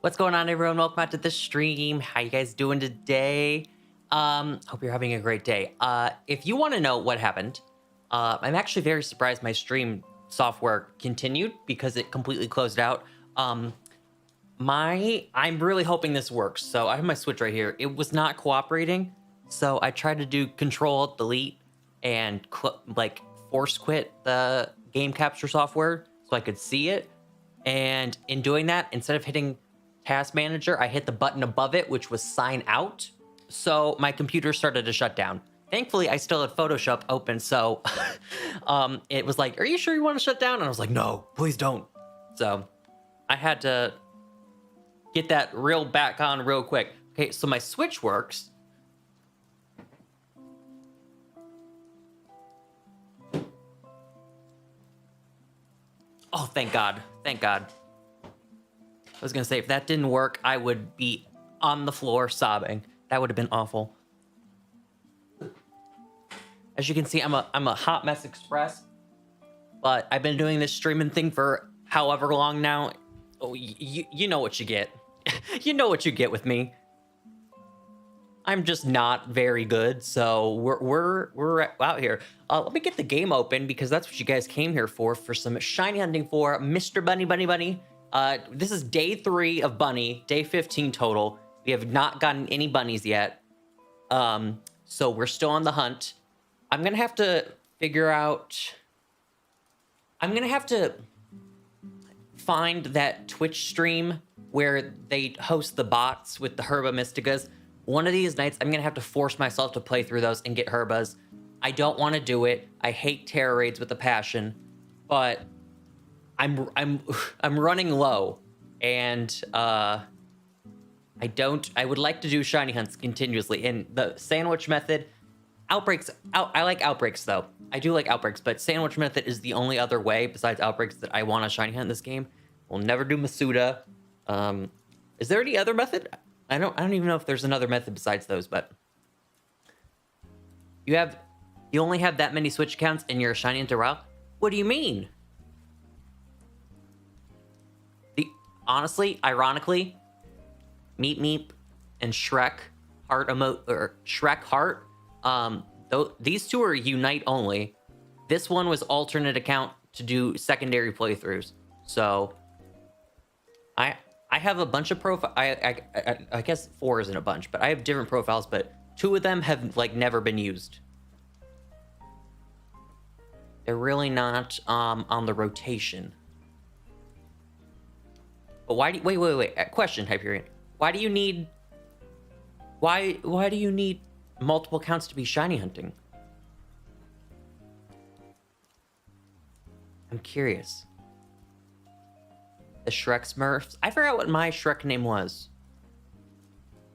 What's going on, everyone? Welcome back to the stream. How you guys doing today? Hope you're having a great day. If you want to know what happened, I'm actually very surprised my stream software continued because it completely closed out. I'm really hoping this works. So I have my Switch right here. It was not cooperating, so I tried to do Control Delete and force quit the game capture software so I could see it. And in doing that, instead of hitting Task Manager, I hit the button above it, which was Sign Out. So my computer started to shut down. Thankfully, I still had Photoshop open, so it was like, "Are you sure you want to shut down?" And I was like, "No, please don't." So I had to get that back on real quick. Okay, so my Switch works. Oh, thank God. Thank God. I was gonna say, if that didn't work, I would be on the floor sobbing. That would have been awful. As you can see, I'm a hot mess express, but I've been doing this streaming thing for however long now. Oh, you know what you get. You know what you get with me. I'm just not very good, so we're out here. Let me get the game open because that's what you guys came here for some shiny hunting for Mr. Bunny. This is day 3 of Bunny, day 15 total. We have not gotten any bunnies yet. So we're still on the hunt. I'm gonna have to figure out... I'm gonna have to find that Twitch stream where they host the bots with the Herba Mysticas. One of these nights, I'm gonna have to force myself to play through those and get Herbas. I don't want to do it. I hate terror raids with a passion, but I'm running low, and I would like to do shiny hunts continuously. And the sandwich method, outbreaks. I like outbreaks though. I do like outbreaks, but sandwich method is the only other way besides outbreaks that I want to shiny hunt in this game. We'll never do Masuda. Is there any other method? I don't even know if there's another method besides those, but you only have that many Switch accounts and you're a shiny hunter. Wow. What do you mean? Honestly, ironically, Meep Meep and Shrek Heart, these two are Unite only. This one was alternate account to do secondary playthroughs. So I have a bunch of profile. I guess 4 isn't a bunch, but I have different profiles. But 2 of them have never been used. They're really not on the rotation. But why do wait? Question, Hyperion. Why do you need multiple accounts to be shiny hunting? I'm curious. The Shrek Smurfs? I forgot what my Shrek name was.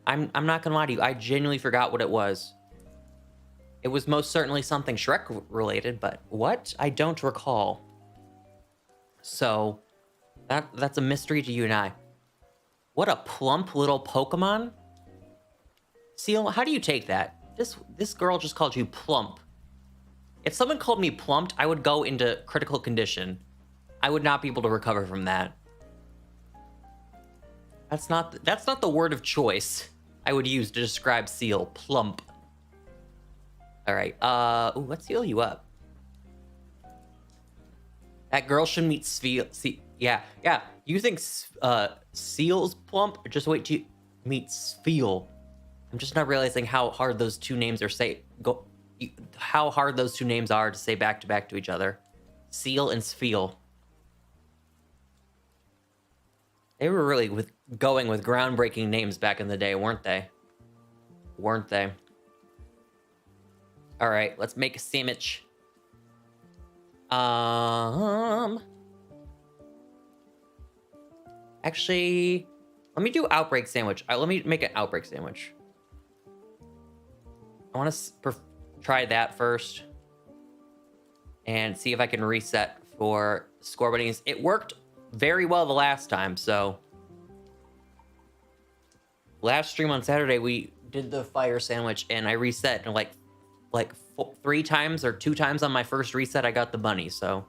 I'm not gonna lie to you, I genuinely forgot what it was. It was most certainly something Shrek related, but what? I don't recall. So that's a mystery to you and I. What a plump little Pokemon. Seal, how do you take that? This girl just called you plump. If someone called me plumped, I would go into critical condition. I would not be able to recover from that. That's not the word of choice I would use to describe Seal. Plump. All right. Ooh, let's heal you up. That girl should meet Yeah. You think Seal's plump? Just wait till you meet Sfeel. I'm just not realizing how hard those two names are how hard those two names are to say back to back to each other. Seal and Sfeel. They were really going with groundbreaking names back in the day, weren't they? All right, let's make a sandwich. Actually, let me do outbreak sandwich. Let me make an outbreak sandwich. I want to try that first and see if I can reset for score bunnies. It worked very well the last time, so last stream on Saturday we did the fire sandwich and I reset and like 3 times or 2 times on my first reset I got the bunny. So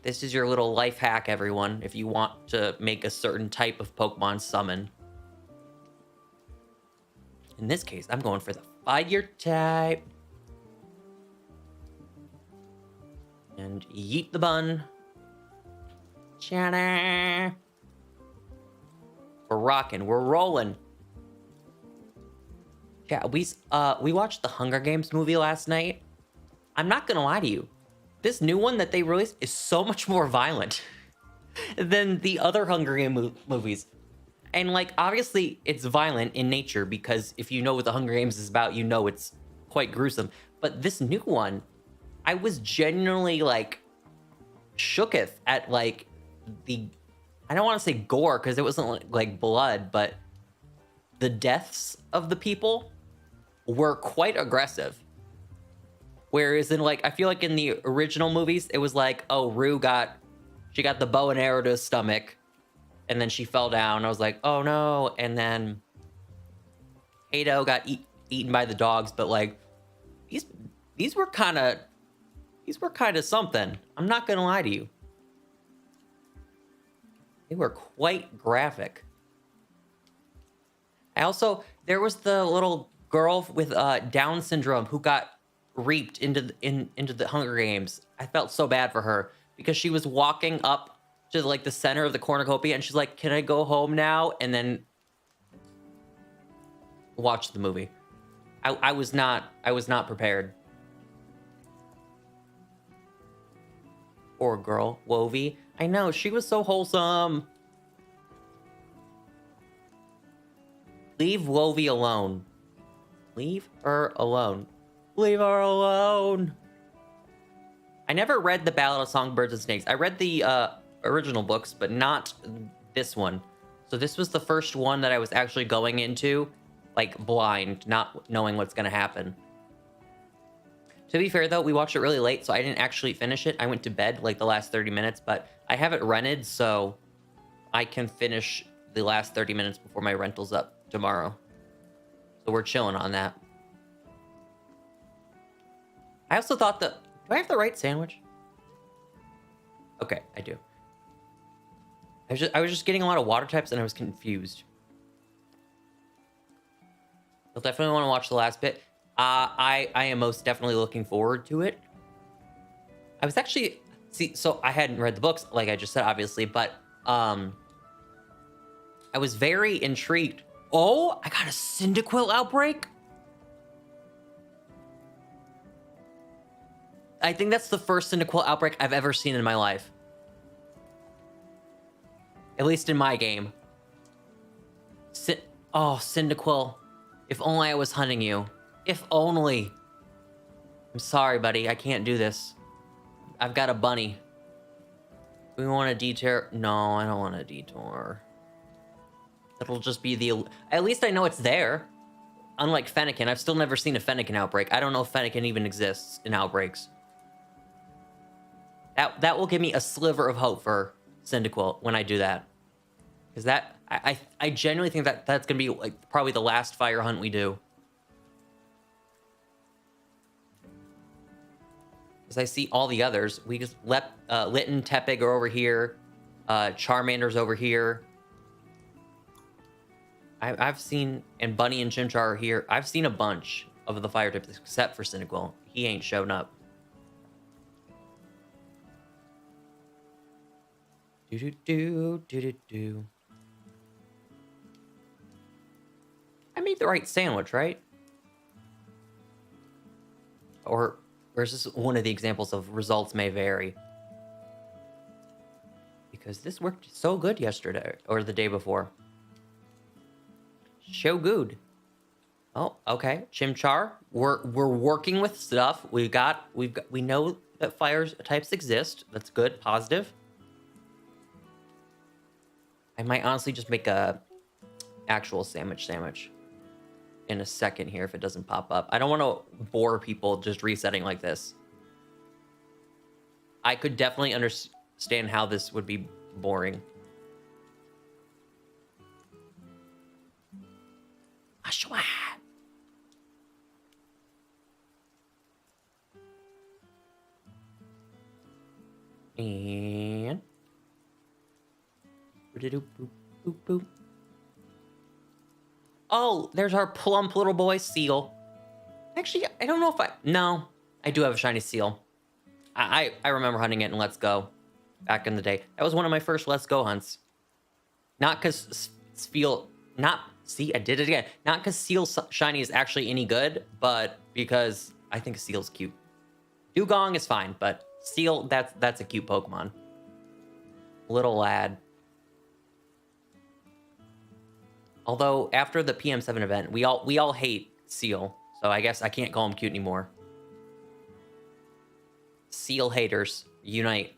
This is your little life hack, everyone, if you want to make a certain type of Pokemon summon. In this case, I'm going for the fire type. And yeet the bun. Chana. We're rocking. We're rolling. Yeah, we watched the Hunger Games movie last night. I'm not gonna lie to you. This new one that they released is so much more violent than the other Hunger Games movies. And, like, obviously, it's violent in nature because if you know what the Hunger Games is about, you know it's quite gruesome. But this new one, I was genuinely, like, shooketh at, like, I don't want to say gore because it wasn't, like, blood, but the deaths of the people were quite aggressive. Whereas in, like, I feel like in the original movies, it was like, oh, she got the bow and arrow to his stomach, and then she fell down. I was like, oh no. And then Hato got eaten by the dogs, but like, these were kind of something. I'm not gonna lie to you. They were quite graphic. There was the little girl with Down syndrome who got reaped into the Hunger Games. I felt so bad for her because she was walking up to like the center of the cornucopia and she's like, "Can I go home now?" And then watch the movie. I was not prepared. Poor girl, Wovie. I know, she was so wholesome. Leave Wovie alone. Leave her alone. Leave her alone. I never read The Ballad of Songbirds and Snakes. I read the original books, but not this one. So this was the first one that I was actually going into, like, blind, not knowing what's gonna happen. To be fair, though, we watched it really late, so I didn't actually finish it. I went to bed, like, the last 30 minutes, but I have it rented, so I can finish the last 30 minutes before my rental's up tomorrow. So we're chilling on that. I also thought do I have the right sandwich? Okay, I do. I was just getting a lot of water types and I was confused. You'll definitely want to watch the last bit. I am most definitely looking forward to it. I was actually so I hadn't read the books, like I just said, obviously, but I was very intrigued. Oh, I got a Cyndaquil outbreak. I think that's the first Cyndaquil outbreak I've ever seen in my life. At least in my game. Oh, Cyndaquil. If only I was hunting you. If only. I'm sorry, buddy. I can't do this. I've got a bunny. Do we want a detour? No, I don't want a detour. It'll just be the... At least I know it's there. Unlike Fennekin, I've still never seen a Fennekin outbreak. I don't know if Fennekin even exists in outbreaks. That will give me a sliver of hope for Cyndaquil when I do that. Because that... I genuinely think that's going to be like probably the last fire hunt we do. Because I see all the others. We just Litten, Tepig are over here. Charmander's over here. I've seen... And Bunny and Chimchar are here. I've seen a bunch of the fire types except for Cyndaquil. He ain't shown up. Do. I made the right sandwich, right? Or is this one of the examples of results may vary? Because this worked so good yesterday, or the day before. So good. Oh, okay. Chimchar. We're working with stuff. We know that fire types exist. That's good. Positive. I might honestly just make a actual sandwich in a second here if it doesn't pop up. I don't want to bore people just resetting like this. I could definitely understand how this would be boring. Ashwa. Boop, boop, boop. Oh, there's our plump little boy Seal. Actually, I don't know if no, I do have a shiny Seal. I remember hunting it in Let's Go back in the day. That was one of my first Let's Go hunts. Not because see, I did it again. Not because Seal shiny is actually any good, but because I think Seal's cute. Dugong is fine, but Seal, that's a cute Pokemon. Little lad. Although after the PM7 event, we all hate Seal, so I guess I can't call him cute anymore. Seal haters, unite.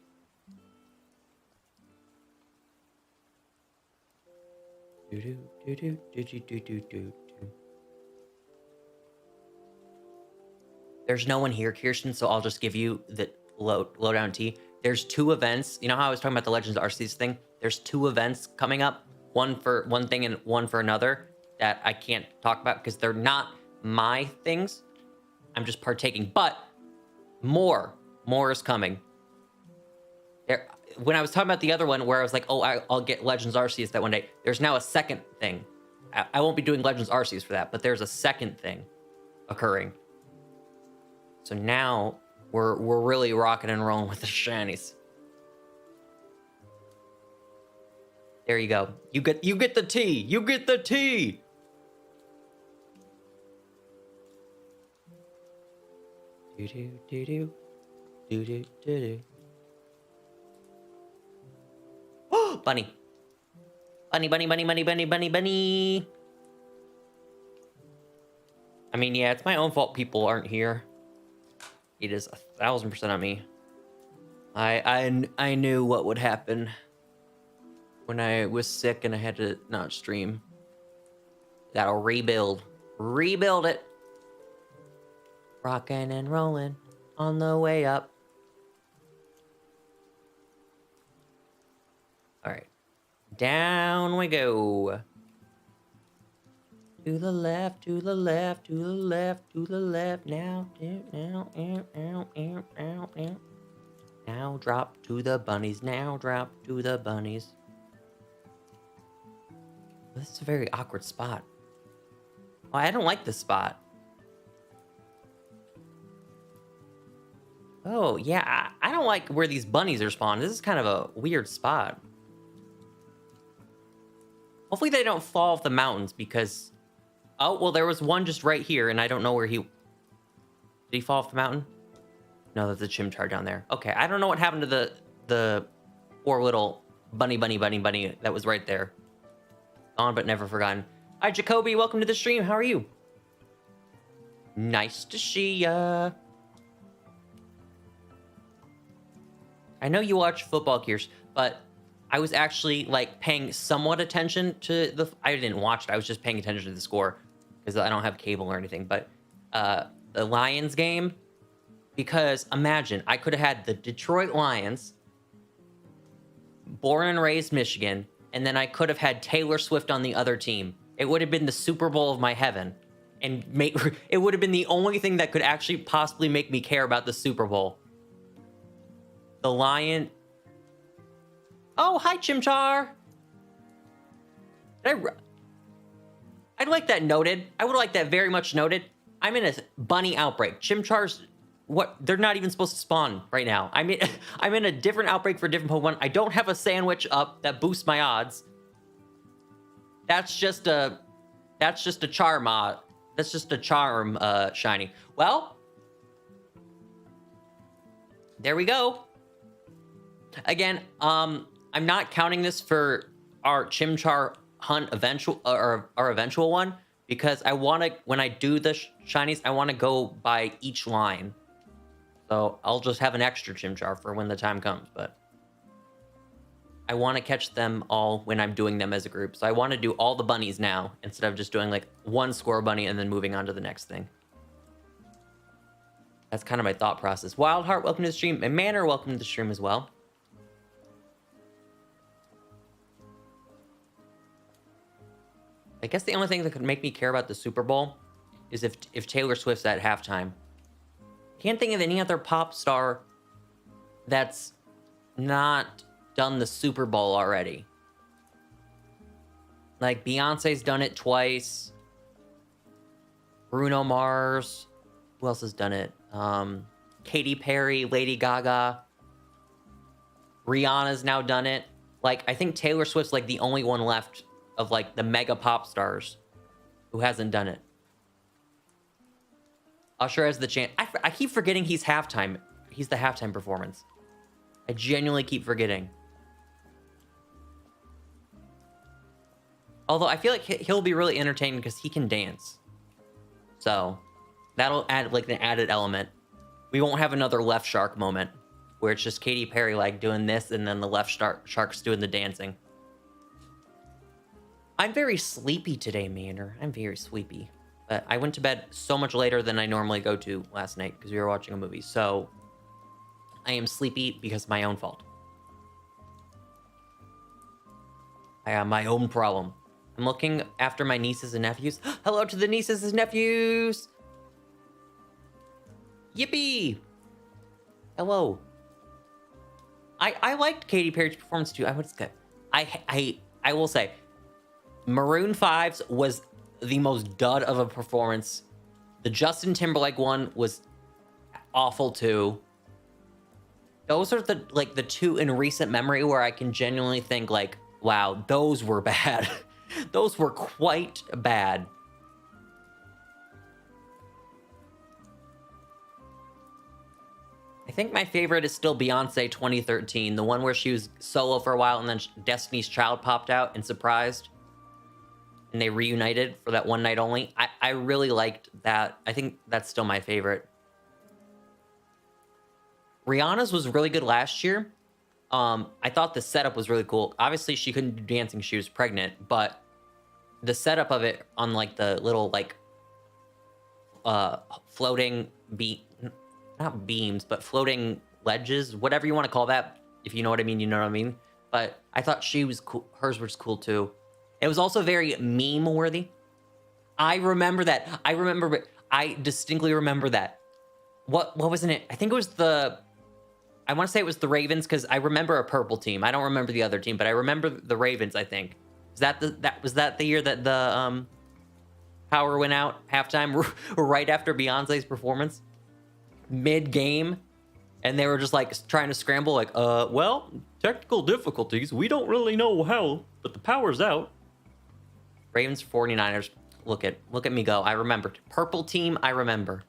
There's no one here, Kirsten, so I'll just give you the lowdown tea. There's 2 events. You know how I was talking about the Legends Arceus thing? There's 2 events coming up. One for one thing and one for another that I can't talk about because they're not my things. I'm just partaking. But more is coming. When I was talking about the other one where I was like, oh, I'll get Legends Arceus that one day. There's now a second thing. I won't be doing Legends Arceus for that, but there's a second thing occurring. So now we're really rocking and rolling with the shinies. There you go. You get the tea. You get the tea. Do do do do do do do do. Oh, bunny. Bunny, bunny, bunny, bunny, bunny, bunny, bunny. I mean, yeah, it's my own fault people aren't here. It is 1000% on me. I knew what would happen when I was sick and I had to not stream. Gotta rebuild. Rebuild it. Rockin' and rolling on the way up. Alright. Down we go. To the left, to the left, to the left, to the left. Now, now drop to the bunnies. Now drop to the bunnies. This is a very awkward spot. Oh, I don't like this spot. Oh, yeah, I don't like where these bunnies are spawned. This is kind of a weird spot. Hopefully they don't fall off the mountains because... Oh, well, there was one just right here, and I don't know where he... Did he fall off the mountain? No, that's a Chimchar down there. Okay, I don't know what happened to the poor little bunny that was right there. Gone but never forgotten. Hi, Jacoby. Welcome to the stream. How are you? Nice to see ya. I know you watch football, Kiers, but I was actually like paying somewhat attention to the... I didn't watch it. I was just paying attention to the score because I don't have cable or anything. But the Lions game, because imagine I could have had the Detroit Lions, born and raised Michigan, and then I could have had Taylor Swift on the other team. It would have been the Super Bowl of my heaven. And it would have been the only thing that could actually possibly make me care about the Super Bowl. The Lion... Oh, hi, Chimchar. I'd like that noted. I would like that very much noted. I'm in a bunny outbreak. Chimchars, what? They're not even supposed to spawn right now. I'm in a different outbreak for a different Pokemon. I don't have a sandwich up that boosts my odds. That's just a charm. That's just a charm shiny. Well, there we go. Again, I'm not counting this for our Chimchar hunt our eventual one because I want to, when I do the shinies, I want to go by each line. So I'll just have an extra Chimchar for when the time comes, but I want to catch them all when I'm doing them as a group. So I want to do all the bunnies now instead of just doing like one score bunny and then moving on to the next thing. That's kind of my thought process. Wildheart, welcome to the stream. And Manor, welcome to the stream as well. I guess the only thing that could make me care about the Super Bowl is if Taylor Swift's at halftime. Can't think of any other pop star that's not done the Super Bowl already. Like, Beyonce's done it twice. Bruno Mars. Who else has done it? Katy Perry, Lady Gaga. Rihanna's now done it. Like, I think Taylor Swift's like the only one left of like the mega pop stars who hasn't done it. Usher has the chance. I keep forgetting he's halftime. He's the halftime performance. I genuinely keep forgetting. Although I feel like he'll be really entertaining because he can dance. So that'll add like an added element. We won't have another Left Shark moment where it's just Katy Perry like doing this and then the Left Shark's doing the dancing. I'm very sleepy today, Mander. I'm very sleepy. But I went to bed so much later than I normally go to last night because we were watching a movie. So I am sleepy because of my own fault. I have my own problem. I'm looking after my nieces and nephews. Hello to the nieces and nephews. Yippee. Hello. I liked Katy Perry's performance too. I will say, Maroon 5's was the most dud of a performance. The Justin Timberlake one was awful too. Those are the two in recent memory where I can genuinely think like, wow, those were bad. Those were quite bad. I think my favorite is still Beyonce 2013, the one where she was solo for a while and then Destiny's Child popped out and surprised. And they reunited for that one night only. I really liked that. I think that's still my favorite. Rihanna's was really good last year. I thought the setup was really cool. Obviously, she couldn't do dancing. She was pregnant. But the setup of it on, like, the little, like, floating not beams, but floating ledges, whatever you want to call that. If you know what I mean, you know what I mean. But I thought she was cool. Hers was cool, too. It was also very meme-worthy. I remember that. I distinctly remember that. What wasn't it? I think it was I want to say it was the Ravens because I remember a purple team. I don't remember the other team, but I remember the Ravens, I think. Was that the year that the power went out halftime right after Beyonce's performance? Mid-game? And they were just like trying to scramble like, well, technical difficulties. We don't really know how, but the power's out. Ravens 49ers. Look at me go. I remembered. Purple team, I remember.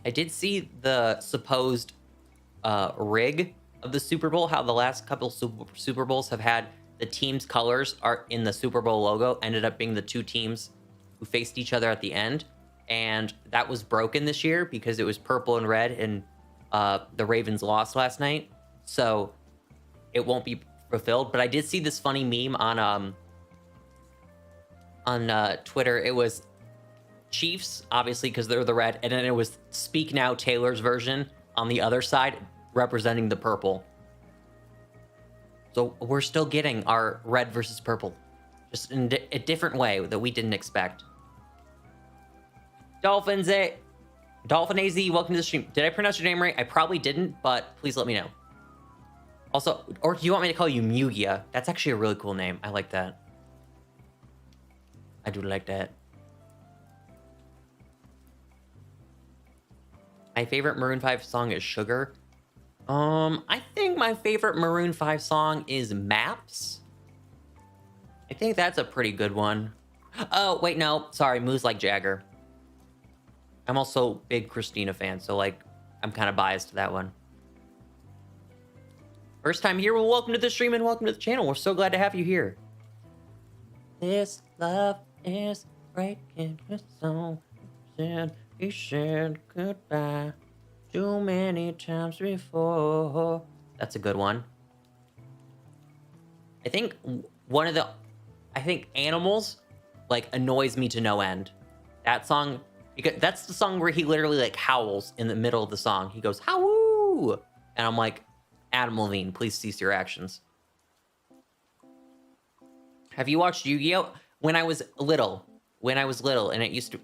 I did see the supposed rig of the Super Bowl, how the last couple Super Bowls have had the team's colors are in the Super Bowl logo, ended up being the two teams who faced each other at the end. And that was broken this year because it was purple and red, and the Ravens lost last night. So it won't be fulfilled. But I did see this funny meme on Twitter. It was Chiefs, obviously, because they're the red, and then it was Speak Now Taylor's version on the other side, representing the purple. So we're still getting our red versus purple, just in a different way that we didn't expect. Dolphin AZ, welcome to the stream. Did I pronounce your name right? I probably didn't, but please let me know. Also, or do you want me to call you Mugia? That's actually a really cool name. I like that. I do like that. My favorite Maroon 5 song is Sugar. I think my favorite Maroon 5 song is Maps. I think that's a pretty good one. Oh, wait, no. Sorry, Moves Like Jagger. I'm also a big Christina fan, so, like, I'm kind of biased to that one. First time here, well, welcome to the stream and welcome to the channel. We're so glad to have you here. This love is breaking the soul. We said goodbye too many times before. That's a good one. I think Animals, like, annoys me to no end. That song, because that's the song where he literally, like, howls in the middle of the song. He goes, "Howoo!" And I'm like, Adam Levine, please cease your actions. Have you watched Yu-Gi-Oh? When I was little, and it used to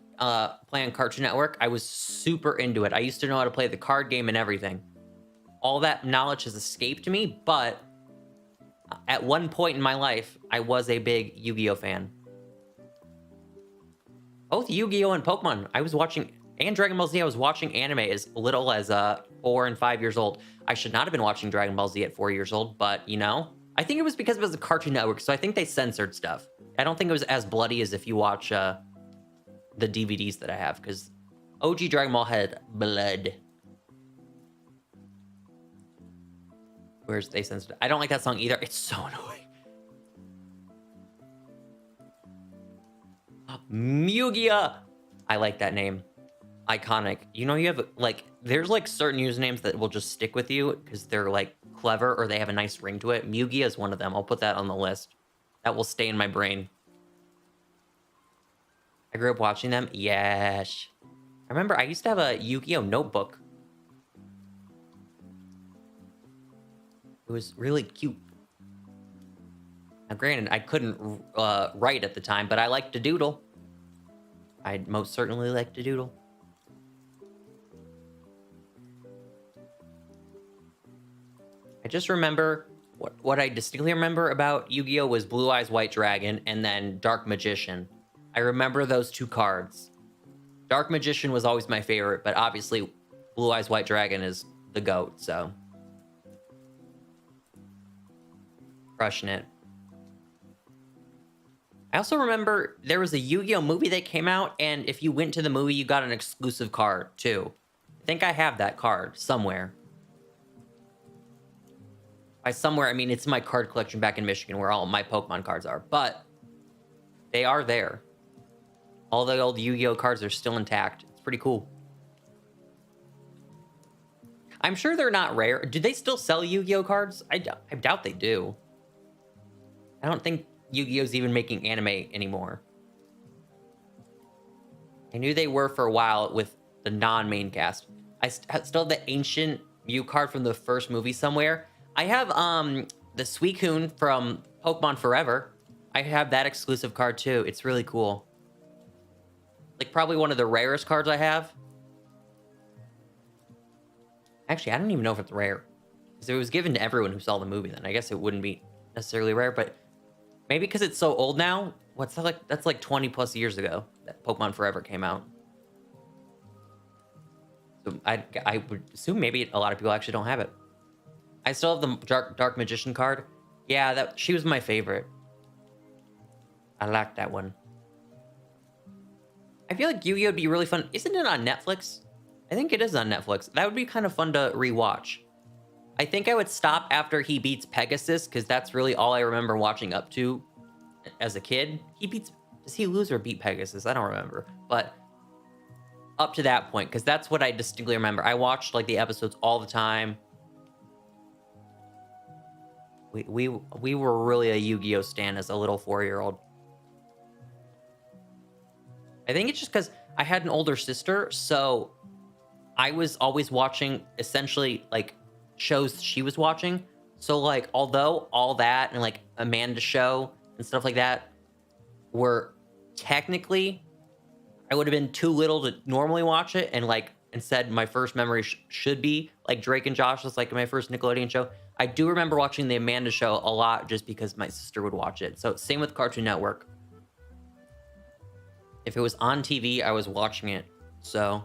play on Cartoon Network, I was super into it. I used to know how to play the card game and everything. all that knowledge has escaped me, but at one point in my life, I was a big Yu-Gi-Oh fan. Both Yu-Gi-Oh and Pokemon, I was watching, and Dragon Ball Z, I was watching anime as little as 4 and 5 years old. I should not have been watching Dragon Ball Z at 4 years old, but you know, I think it was because it was a Cartoon Network, so I think they censored stuff. I don't think it was as bloody as if you watch the DVDs that I have, because OG Dragon Ball had blood. Where's they censored? I don't like that song either. It's so annoying. Mugia. I like that name. Iconic. You know, you have like, there's like certain usernames that will just stick with you because they're like clever or they have a nice ring to it. Mugia is one of them. I'll put that on the list. That will stay in my brain. I grew up watching them. Yes. I remember I used to have a Yu-Gi-Oh notebook. It was really cute. Now, granted, I couldn't write at the time, but I liked to doodle. I'd most certainly like to doodle. I just remember, what I distinctly remember about Yu-Gi-Oh! Was Blue Eyes White Dragon and then Dark Magician. I remember those two cards. Dark Magician was always my favorite, but obviously Blue Eyes White Dragon is the GOAT, so. Crushing it. I also remember there was a Yu-Gi-Oh movie that came out, and if you went to the movie, you got an exclusive card, too. I think I have that card somewhere. By somewhere, I mean it's my card collection back in Michigan where all my Pokemon cards are, but they are there. All the old Yu-Gi-Oh cards are still intact. It's pretty cool. I'm sure they're not rare. Do they still sell Yu-Gi-Oh cards? I doubt they do. I don't think Yu-Gi-Oh's even making anime anymore. I knew they were for a while with the non-main cast. I still have the ancient Yu card from the first movie somewhere. I have the Suicune from Pokemon Forever. I have that exclusive card too. It's really cool. Like probably one of the rarest cards I have. Actually, I don't even know if it's rare. Because it was given to everyone who saw the movie then. I guess it wouldn't be necessarily rare, but maybe because it's so old now. What's that like? That's like 20 plus years ago that Pokemon Forever came out. So I would assume maybe a lot of people actually don't have it. I still have the Dark Magician card. Yeah, she was my favorite. I like that one. I feel like Yu-Gi-Oh would be really fun. Isn't it on Netflix? I think it is on Netflix. That would be kind of fun to rewatch. I think I would stop after he beats Pegasus, because that's really all I remember watching up to as a kid. Does he lose or beat Pegasus? I don't remember. But up to that point, because that's what I distinctly remember. I watched like the episodes all the time. We were really a Yu-Gi-Oh stan as a little 4-year-old. I think it's just because I had an older sister, so I was always watching essentially like shows she was watching. So like, although all that and like Amanda Show and stuff like that were technically, I would have been too little to normally watch it, and like instead my first memory should be like Drake and Josh was like my first Nickelodeon show. I do remember watching the Amanda Show a lot just because my sister would watch it. So same with Cartoon Network. If it was on TV, I was watching it. So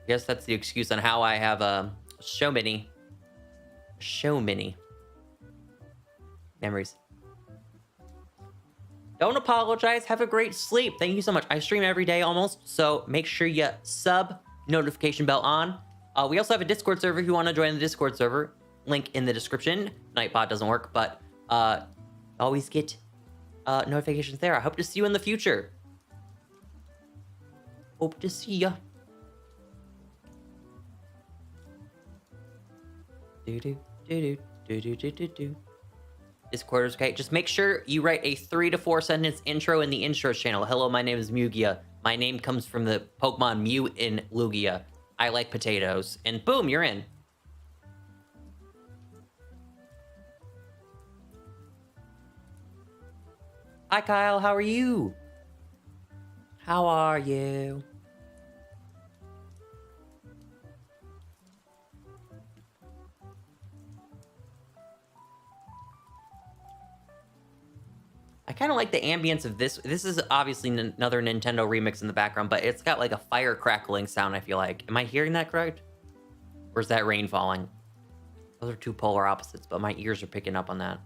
I guess that's the excuse on how I have so many memories. Don't apologize. Have a great sleep. Thank you so much. I stream every day almost, so make sure you notification bell on. We also have a Discord server if you want to join the Discord server. Link in the description. Nightbot doesn't work, but always get notifications there. I hope to see you in the future. Hope to see ya. Discord is okay. Just make sure you write a 3 to 4 sentence intro in the intro channel. Hello, my name is Mugia. My name comes from the Pokemon Mew in Lugia. I like potatoes. And boom, you're in. Hi, Kyle. How are you? How are you? kind of like the ambience of this. This is obviously another Nintendo remix in the background, but it's got like a fire crackling sound, I feel like. Am I hearing that correct? Or is that rain falling? Those are two polar opposites, but my ears are picking up on that.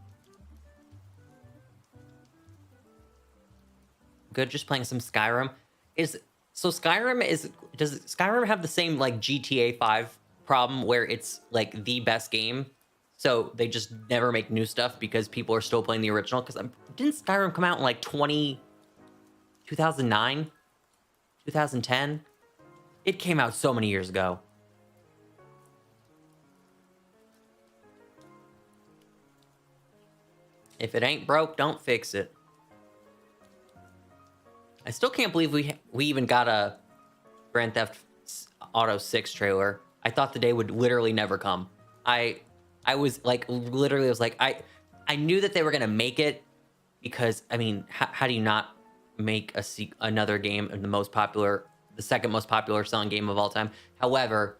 Good, just playing some Skyrim. Does Skyrim have the same like GTA 5 problem where it's like the best game, so they just never make new stuff because people are still playing the original? Because didn't Skyrim come out in like 2009, 2010? It came out so many years ago. If it ain't broke, don't fix it. I still can't believe we even got a Grand Theft Auto 6 trailer. I thought the day would literally never come. I was like, literally, I was like, I knew that they were gonna make it because, I mean, how do you not make another game of the second most popular selling game of all time? However,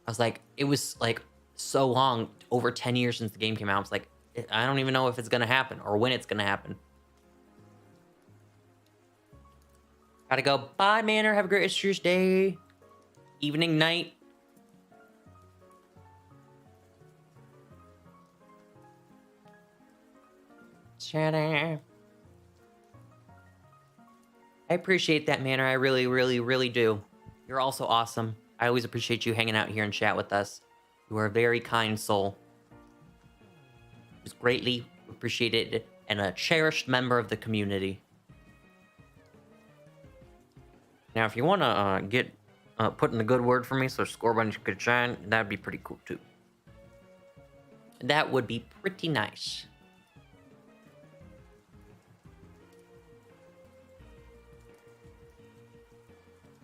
I was like, it was like so long, over 10 years since the game came out. I was like, I don't even know if it's gonna happen or when it's gonna happen. Gotta go. Bye, Manor. Have a great rest of your day. Evening, night. Shadow. I appreciate that, Manor. I really, really, really do. You're also awesome. I always appreciate you hanging out here and chat with us. You are a very kind soul. It's greatly appreciated and a cherished member of the community. Now, if you want to get put in the good word for me so Scorbunch could shine, that'd be pretty cool, too. That would be pretty nice.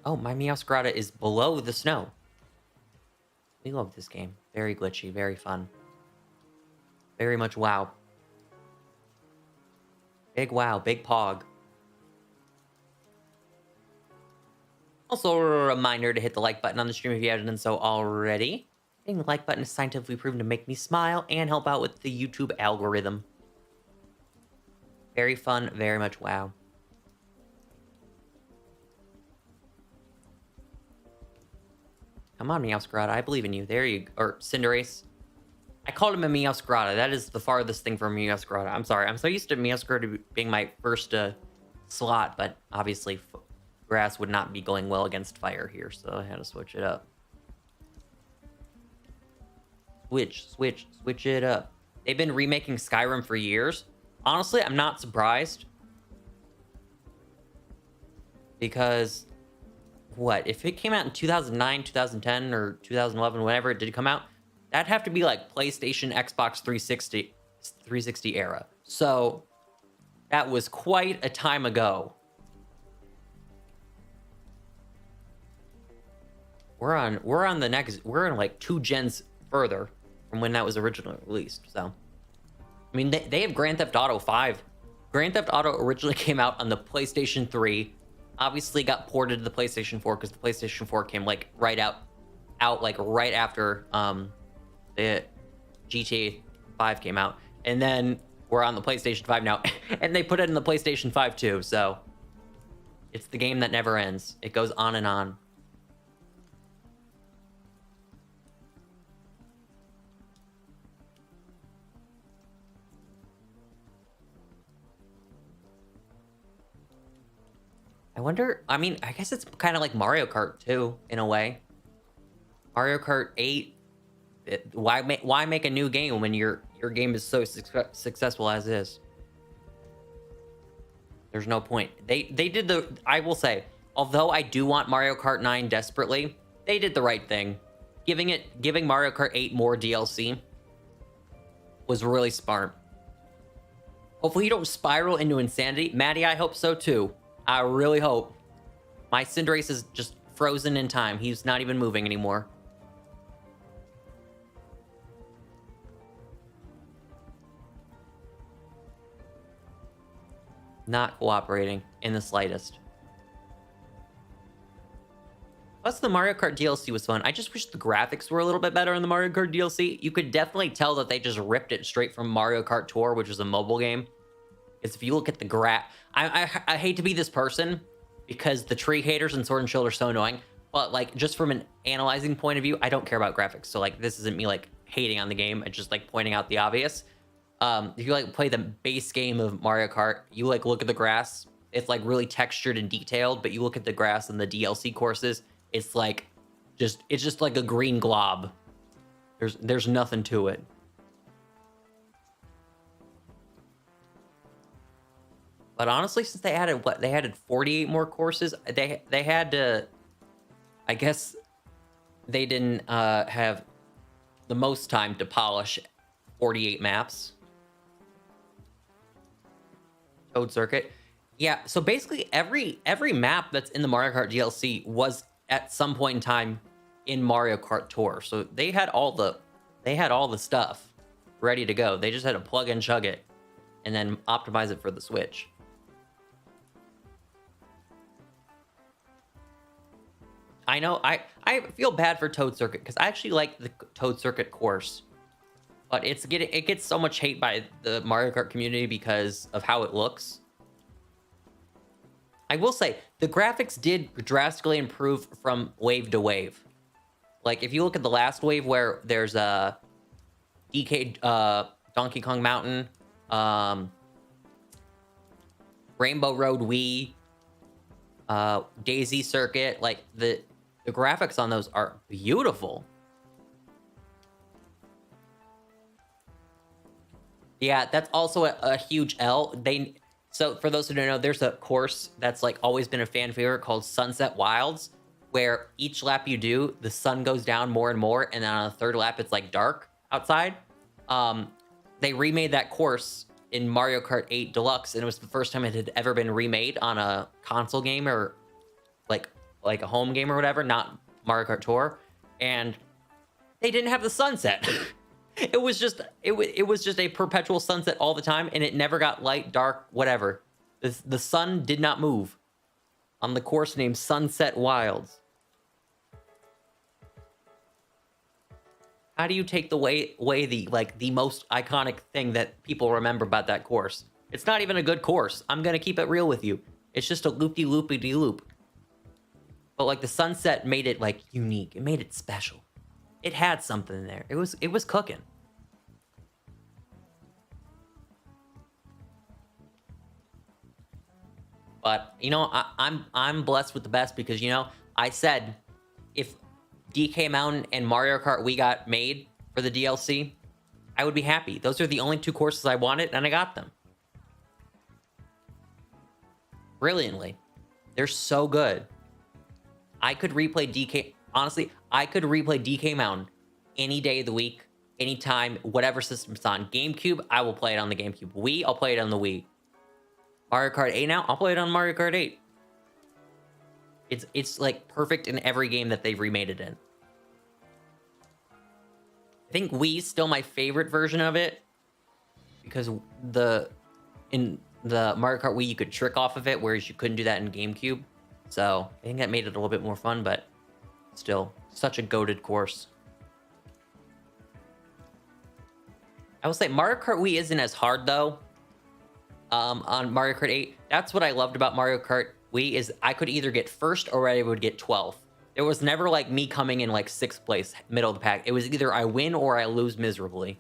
Oh, my Meowscarada is below the snow. We love this game. Very glitchy, very fun. Very much wow. Big wow, big pog. Also, a reminder to hit the like button on the stream if you haven't done so already. Hitting the like button is scientifically proven to make me smile and help out with the YouTube algorithm. Very fun, very much wow. Come on, Meowscarada, I believe in you. There you go. Or Cinderace. I called him a Meowscarada. That is the farthest thing from Meowscarada. I'm sorry. I'm so used to Meowscarada being my first slot, but obviously grass would not be going well against fire here, so I had to switch it up. Switch it up. They've been remaking Skyrim for years. Honestly, I'm not surprised. Because, what? If it came out in 2009, 2010, or 2011, whenever it did come out, that'd have to be like PlayStation, Xbox 360 era. So, that was quite a time ago. We're in like 2 gens further from when that was originally released. So, I mean, they have Grand Theft Auto 5. Grand Theft Auto originally came out on the PlayStation 3. Obviously got ported to the PlayStation 4 because the PlayStation 4 came like right after the GTA 5 came out. And then we're on the PlayStation 5 now. And they put it in the PlayStation 5 too. So, it's the game that never ends. It goes on and on. I wonder, I mean, I guess it's kind of like Mario Kart too, in a way. Mario Kart 8, why make a new game when your game is so successful as is? There's no point. They did I will say, although I do want Mario Kart 9 desperately, they did the right thing. Giving Mario Kart 8 more DLC was really smart. Hopefully you don't spiral into insanity. Maddie, I hope so too. I really hope. My Cinderace is just frozen in time. He's not even moving anymore. Not cooperating in the slightest. Plus, the Mario Kart DLC was fun. I just wish the graphics were a little bit better in the Mario Kart DLC. You could definitely tell that they just ripped it straight from Mario Kart Tour, which was a mobile game. is if you look at the I hate to be this person because the tree haters in Sword and Shield are so annoying, but like just from an analyzing point of view, I don't care about graphics. So like this isn't me like hating on the game. It's just like pointing out the obvious. If you like play the base game of Mario Kart, you like look at the grass, it's like really textured and detailed, but you look at the grass in the DLC courses, it's like it's just like a green glob. There's nothing to it. But honestly, since they added 48 more courses, they had to, I guess they didn't have the most time to polish 48 maps. Toad Circuit. Yeah, so basically every map that's in the Mario Kart DLC was at some point in time in Mario Kart Tour. So they had all the stuff ready to go. They just had to plug and chug it and then optimize it for the Switch. I know, I feel bad for Toad Circuit because I actually like the Toad Circuit course, but it gets so much hate by the Mario Kart community because of how it looks. I will say the graphics did drastically improve from wave to wave. Like if you look at the last wave where there's a DK Donkey Kong Mountain, Rainbow Road Wii, Daisy Circuit, like the graphics on those are beautiful. Yeah, that's also a huge L. So for those who don't know, there's a course that's like always been a fan favorite called Sunset Wilds, where each lap you do, the sun goes down more and more, and then on the third lap, it's like dark outside. They remade that course in Mario Kart 8 Deluxe, and it was the first time it had ever been remade on a console game or like a home game or whatever, not Mario Kart Tour. And they didn't have the sunset. It was just a perpetual sunset all the time, and it never got light, dark, whatever. The sun did not move on the course named Sunset Wilds. How do you take away the most iconic thing that people remember about that course? It's not even a good course. I'm gonna keep it real with you. It's just a loop-de-loop-de-loop. But like the sunset made it like unique. It made it special. It had something in there. It was cooking. But you know, I'm blessed with the best because you know I said if DK Mountain and Mario Kart Wii got made for the DLC, I would be happy. Those are the only two courses I wanted, and I got them. Brilliantly. They're so good. I could replay DK... Honestly, I could replay DK Mountain any day of the week, anytime, whatever system it's on. GameCube, I will play it on the GameCube. Wii, I'll play it on the Wii. Mario Kart 8 now, I'll play it on Mario Kart 8. It's like perfect in every game that they've remade it in. I think Wii's still my favorite version of it because in the Mario Kart Wii you could trick off of it, whereas you couldn't do that in GameCube. So I think that made it a little bit more fun, but still such a goated course. I will say Mario Kart Wii isn't as hard though. On Mario Kart 8, that's what I loved about Mario Kart Wii is I could either get first or I would get 12th. There was never like me coming in like 6th place, middle of the pack. It was either I win or I lose miserably.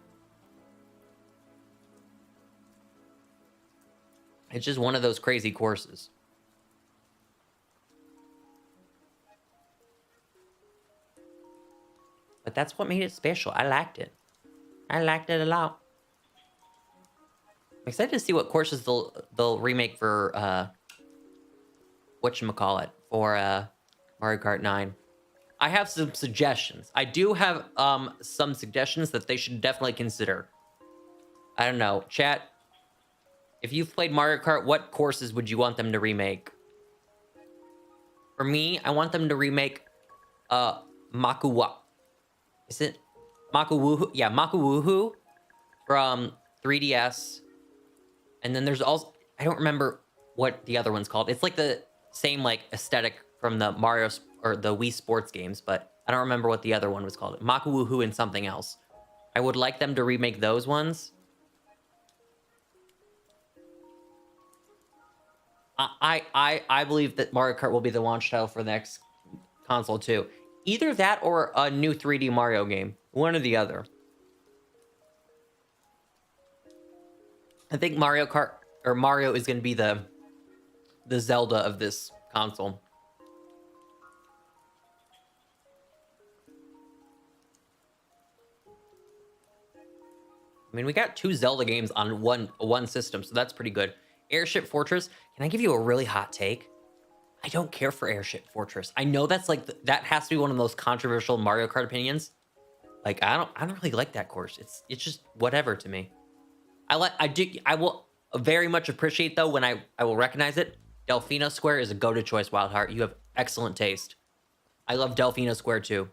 It's just one of those crazy courses. But that's what made it special. I liked it. I liked it a lot. I'm excited to see what courses they'll remake for whatchamacallit, for Mario Kart 9. I have some suggestions. I do have some suggestions that they should definitely consider. I don't know. Chat, if you've played Mario Kart, what courses would you want them to remake? For me, I want them to remake Makuwa. Is it Makuwoohoo? Yeah, Makuwoohoo from 3DS. And then there's also, I don't remember what the other one's called. It's like the same like aesthetic from the Mario or the Wii Sports games, but I don't remember what the other one was called. Makuwoohoo and something else. I would like them to remake those ones. I believe that Mario Kart will be the launch title for the next console too. Either that or a new 3D Mario game. One or the other. I think Mario Kart or Mario is going to be the Zelda of this console. I mean, we got 2 Zelda games on one system, so that's pretty good. Airship Fortress. Can I give you a really hot take? I don't care for Airship Fortress. I know that's like that has to be one of the most controversial Mario Kart opinions. Like I don't really like that course. It's just whatever to me. I will very much appreciate though when I will recognize it. Delfino Square is a go-to choice, Wildheart. You have excellent taste. I love Delfino Square too.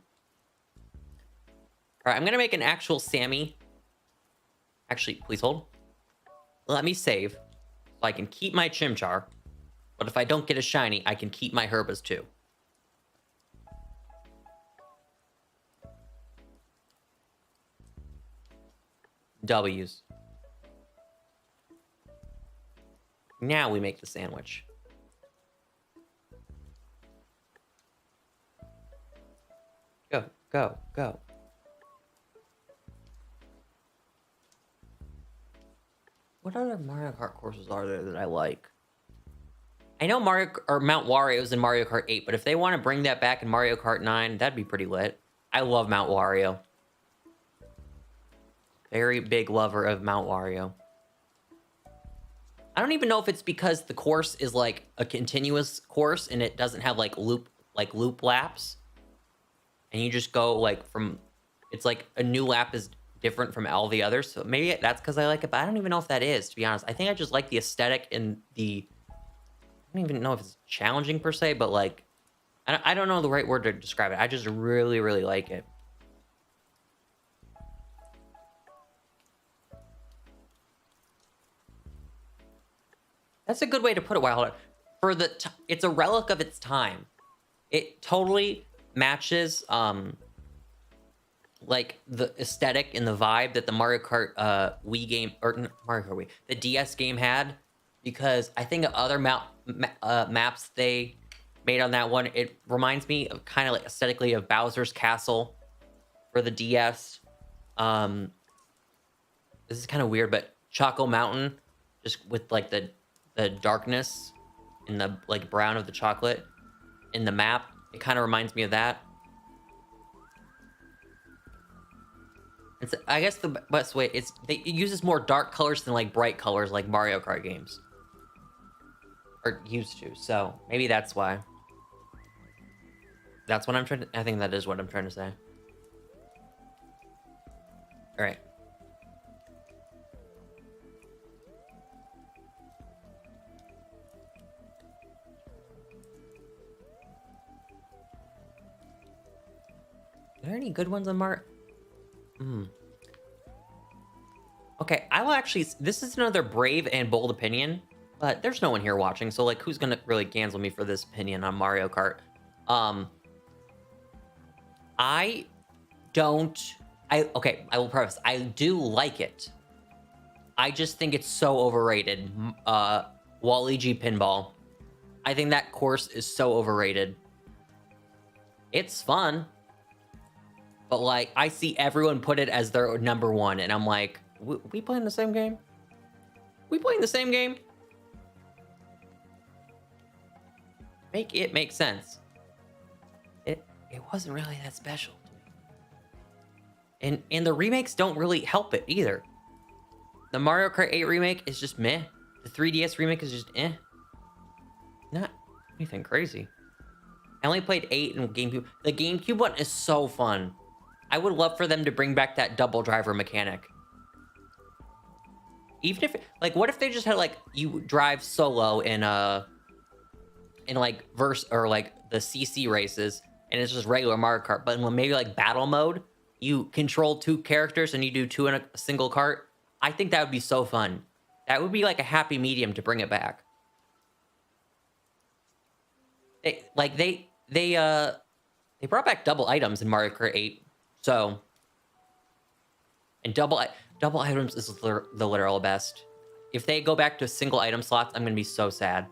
All right, I'm gonna make an actual Sammy. Actually, please hold. Let me save so I can keep my Chimchar. But if I don't get a shiny, I can keep my Herbas too. W's. Now we make the sandwich. Go, go, go. What other Mario Kart courses are there that I like? I know Mount Wario's in Mario Kart 8, but if they want to bring that back in Mario Kart 9, that'd be pretty lit. I love Mount Wario. Very big lover of Mount Wario. I don't even know if it's because the course is like a continuous course and it doesn't have like loop laps. And you just go like from, it's like a new lap is different from all the others. So maybe that's because I like it, but I don't even know if that is, to be honest. I think I just like the aesthetic and the, I don't even know if it's challenging per se, but like, I don't know the right word to describe it. I just really, really like it. That's a good way to put it, Wild. For the it's a relic of its time. It totally matches like the aesthetic and the vibe that the Mario Kart Wii game or Mario Kart Wii, the DS game had, because I think of other maps they made on that one. It reminds me of kind of like aesthetically of Bowser's Castle for the DS. This is kind of weird, but Choco Mountain, just with like the darkness and the like brown of the chocolate in the map, it kind of reminds me of that. It's, I guess the best way it uses more dark colors than like bright colors like Mario Kart games, or used to. So maybe that's why. That's what I'm trying to. I think that is what I'm trying to say. All right. Are there any good ones on Mario? Okay, I will actually. This is another brave and bold opinion, but there's no one here watching, so like, who's gonna really cancel me for this opinion on Mario Kart? I don't. Okay, I will preface. I do like it. I just think it's so overrated. Waluigi Pinball. I think that course is so overrated. It's fun. But like, I see everyone put it as their #1, and I'm like, we playing the same game? We playing the same game? Make it make sense. It wasn't really that special to me. And the remakes don't really help it either. The Mario Kart 8 remake is just meh. The 3DS remake is just eh. Not anything crazy. I only played 8 and GameCube. The GameCube one is so fun. I would love for them to bring back that double driver mechanic. Even if, like, what if they just had, like, you drive solo in like, verse, or, like, the CC races, and it's just regular Mario Kart, but in maybe, like, battle mode, you control 2 characters and you do 2 in a single cart. I think that would be so fun. That would be, like, a happy medium to bring it back. They brought back double items in Mario Kart 8. So, and double items is the literal best. If they go back to single item slots, I'm gonna be so sad.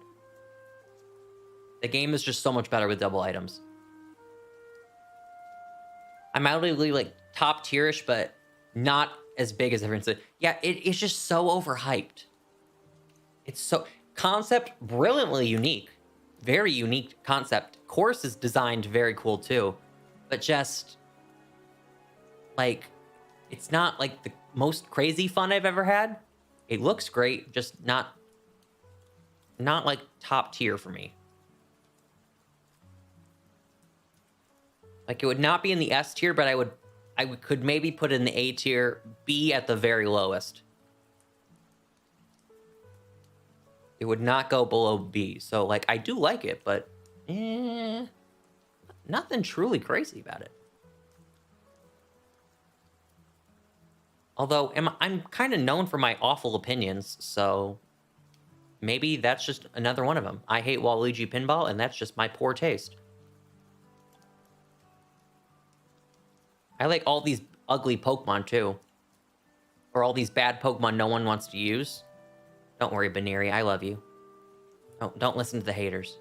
The game is just so much better with double items. I'm mildly like top tierish, but not as big as everyone said. Yeah, it's just so overhyped. It's so concept brilliantly unique, very unique concept. Course is designed very cool too, but just like it's not like the most crazy fun I've ever had. It looks great, just not like top tier for me. Like it would not be in the S tier, but I could maybe put it in the A tier, B at the very lowest. It would not go below B. So like I do like it, but nothing truly crazy about it. Although I'm kind of known for my awful opinions, so maybe that's just another one of them. I hate Waluigi Pinball, and that's just my poor taste. I like all these ugly Pokemon, too. Or all these bad Pokemon no one wants to use. Don't worry, Baneri, I love you. Don't listen to the haters.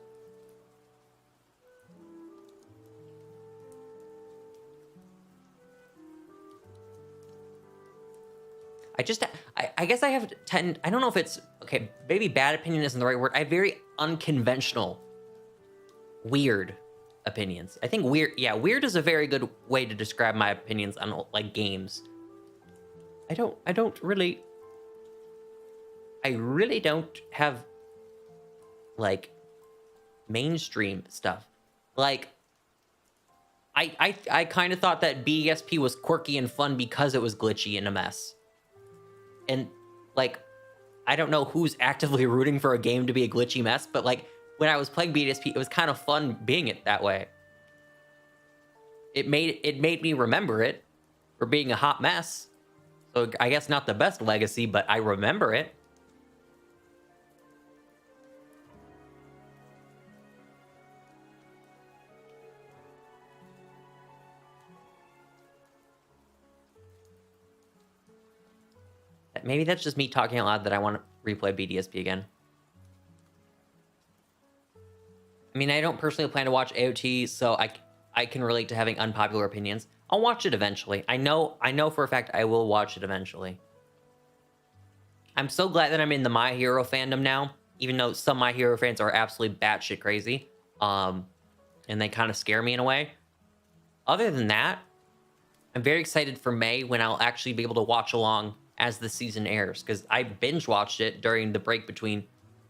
I guess I have I don't know if it's, okay, maybe bad opinion isn't the right word. I have very unconventional, weird opinions. I think weird is a very good way to describe my opinions on like games. I really don't have like mainstream stuff. Like I kind of thought that BESP was quirky and fun because it was glitchy and a mess. And like I don't know who's actively rooting for a game to be a glitchy mess, but like when I was playing BDSP, it was kind of fun being it that way. It made me remember it for being a hot mess. So I guess not the best legacy, but I remember it. Maybe that's just me talking out loud that I want to replay BDSP again. I mean, I don't personally plan to watch AOT, so I can relate to having unpopular opinions. I'll watch it eventually. I know for a fact I will watch it eventually. I'm so glad that I'm in the My Hero fandom now, even though some My Hero fans are absolutely batshit crazy. And they kind of scare me in a way. Other than that, I'm very excited for May when I'll actually be able to watch along as the season airs, because I binge watched it during the break between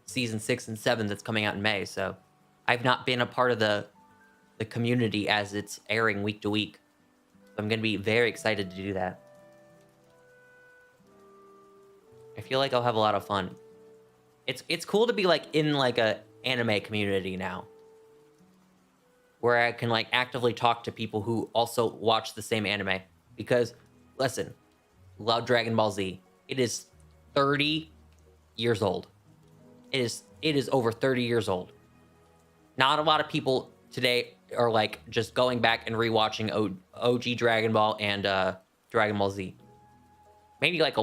season 6 and 7 that's coming out in May. So I've not been a part of the community as it's airing week to week. So I'm going to be very excited to do that. I feel like I'll have a lot of fun. It's cool to be like in like a anime community now, where I can like actively talk to people who also watch the same anime. Because listen, love Dragon Ball Z. It is 30 years old. It is over 30 years old. Not a lot of people today are like just going back and rewatching OG Dragon Ball and Dragon Ball Z. Maybe like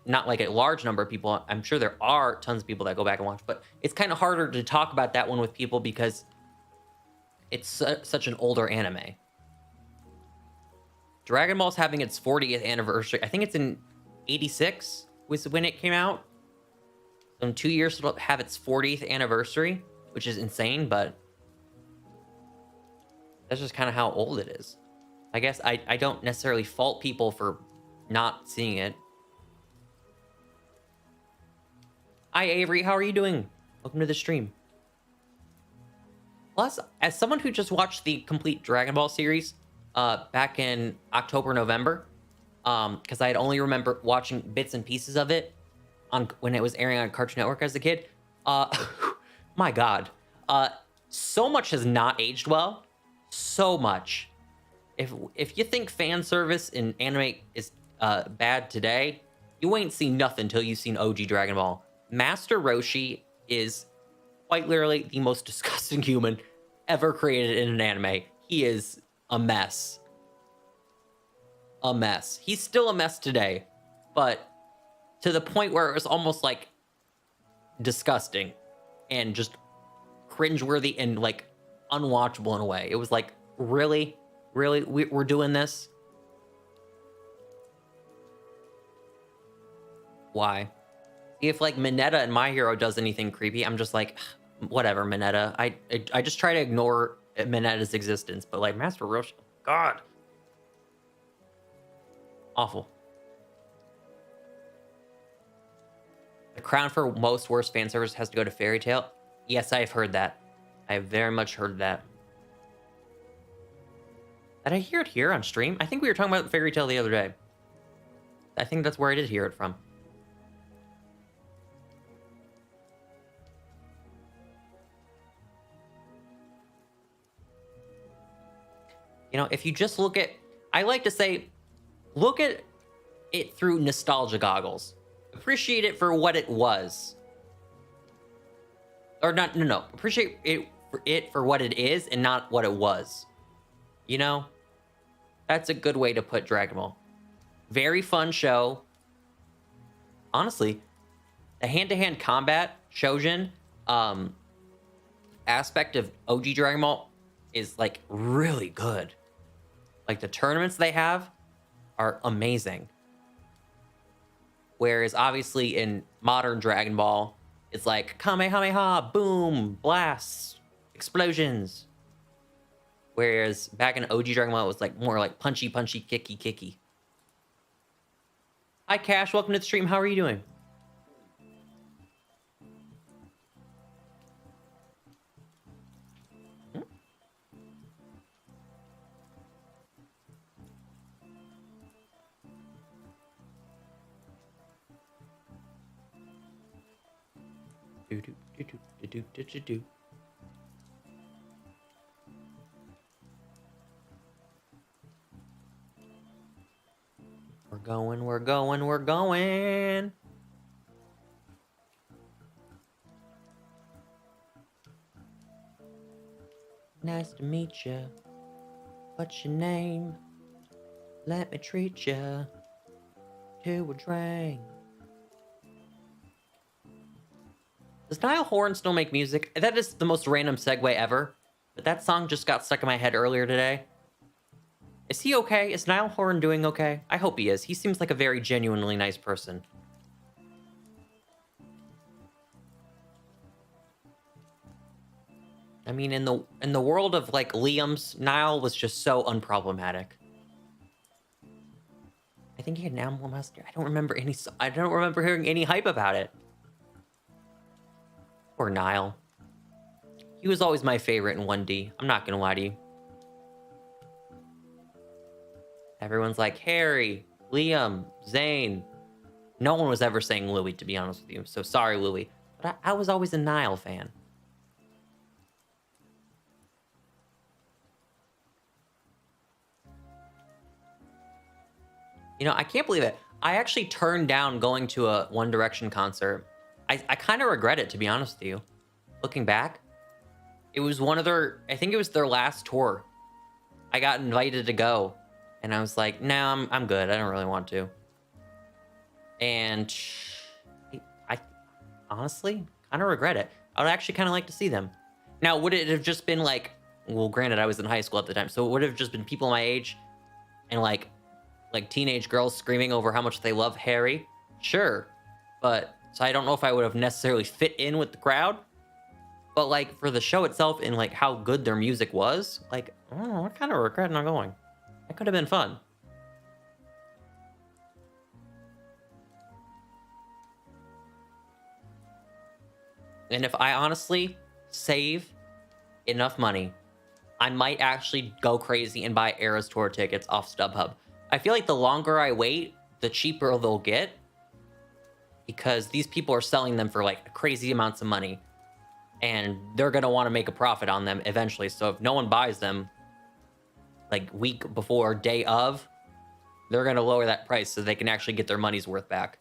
not like a large number of people. I'm sure there are tons of people that go back and watch, but it's kind of harder to talk about that one with people because it's such an older anime. Dragon Ball's having its 40th anniversary. I think it's in 86 was when it came out. So in 2 years, it'll have its 40th anniversary, which is insane, but that's just kind of how old it is. I guess I don't necessarily fault people for not seeing it. Hi, Avery. How are you doing? Welcome to the stream. Plus, as someone who just watched the complete Dragon Ball series back in October, November, because I had only remember watching bits and pieces of it when it was airing on Cartoon Network as a kid. My God, so much has not aged well. So much. If you think fan service in anime is bad today, you ain't seen nothing till you've seen OG Dragon Ball. Master Roshi is quite literally the most disgusting human ever created in an anime. He is a mess. A mess. He's still a mess today, but to the point where it was almost like disgusting and just cringeworthy and like unwatchable in a way. It was like, really, we're doing this. Why? If like Mineta in My Hero does anything creepy, I'm just like, whatever, Mineta. I just try to ignore Mineta's existence, but like Master Roshi, God, awful. The crown for most worst fan service has to go to Fairy Tail. Yes, I have heard that. I have very much heard that. Did I hear it here on stream? I think we were talking about Fairy Tail the other day. I think that's where I did hear it from. You know, if you just look at, I like to say, look at it through nostalgia goggles. Appreciate it for what it was. Or not, no. Appreciate it for what it is and not what it was. You know? That's a good way to put Dragon Ball. Very fun show. Honestly, the hand-to-hand combat, Shojin, aspect of OG Dragon Ball is like really good. Like the tournaments they have are amazing. Whereas obviously in modern Dragon Ball, it's like Kamehameha, boom, blasts, explosions. Whereas back in OG Dragon Ball, it was like more like punchy, kicky. Hi Cash, welcome to the stream. How are you doing? Do. We're going. Nice to meet ya. What's your name? Let me treat ya to a drink. Does Niall Horan still make music? That is the most random segue ever. But that song just got stuck in my head earlier today. Is he okay? Is Niall Horan doing okay? I hope he is. He seems like a very genuinely nice person. I mean, in the world of like Liam's, Niall was just so unproblematic. I think he had an Animal Master. I don't remember hearing any hype about it. Poor Niall. He was always my favorite in 1D. I'm not gonna lie to you. Everyone's like, Harry, Liam, Zane. No one was ever saying Louis, to be honest with you. So sorry, Louis. But I was always a Niall fan. You know, I can't believe it. I actually turned down going to a One Direction concert. I kind of regret it, to be honest with you. Looking back, it was one of their, I think it was their last tour. I got invited to go, and I was like, no, I'm good. I don't really want to. And I honestly kind of regret it. I would actually kind of like to see them. Now, would it have just been like, well, granted, I was in high school at the time, so it would have just been people my age and like teenage girls screaming over how much they love Harry? Sure. But, so I don't know if I would have necessarily fit in with the crowd. But like for the show itself and like how good their music was, like, oh, I kind of regret not going. That could have been fun. And if I honestly save enough money, I might actually go crazy and buy Eras Tour tickets off StubHub. I feel like the longer I wait, the cheaper they'll get. Because these people are selling them for like crazy amounts of money. And they're going to want to make a profit on them eventually. So if no one buys them, like week before, day of, they're going to lower that price so they can actually get their money's worth back.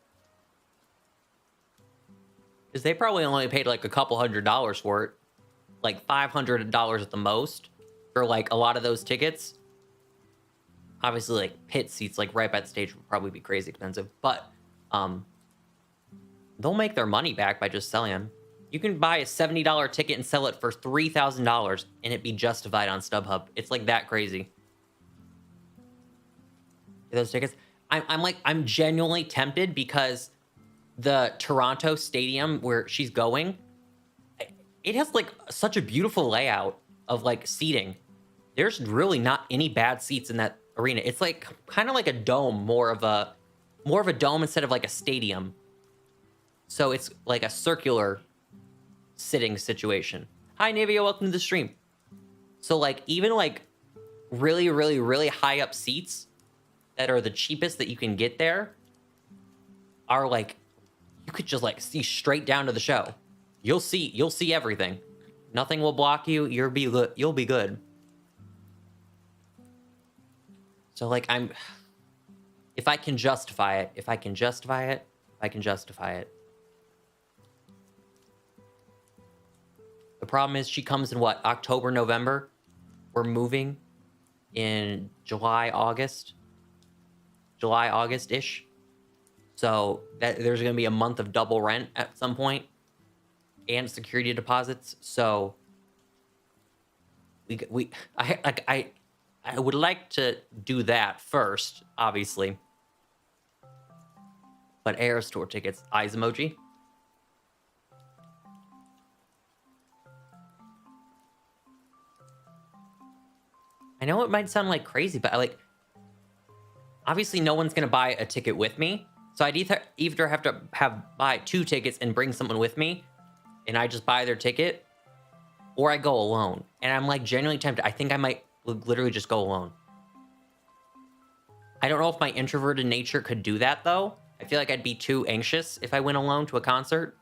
Because they probably only paid like a couple $100s for it. Like $500 at the most for like a lot of those tickets. Obviously, like pit seats, like right backstage would probably be crazy expensive. But they'll make their money back by just selling them. You can buy a $70 ticket and sell it for $3,000 and it be justified on StubHub. It's like that crazy. Those tickets. I'm genuinely tempted because the Toronto stadium where she's going, it has like such a beautiful layout of like seating. There's really not any bad seats in that arena. It's like kind of like a dome, more of a dome instead of like a stadium. So it's like a circular sitting situation. Hi Navia, welcome to the stream. So like even like really, really, really high up seats that are the cheapest that you can get there are like, you could just like see straight down to the show. You'll see everything. Nothing will block you. You'll be good. So like if I can justify it. The problem is she comes in what, October, November? We're moving in July, August-ish. So there's going to be a month of double rent at some point and security deposits. So I would like to do that first, obviously. But Eras Tour tickets, eyes emoji. I know it might sound like crazy, but obviously no one's gonna buy a ticket with me. So I'd either have to buy 2 tickets and bring someone with me, and I just buy their ticket, or I go alone. And I'm like genuinely tempted. I think I might literally just go alone. I don't know if my introverted nature could do that though. I feel like I'd be too anxious if I went alone to a concert.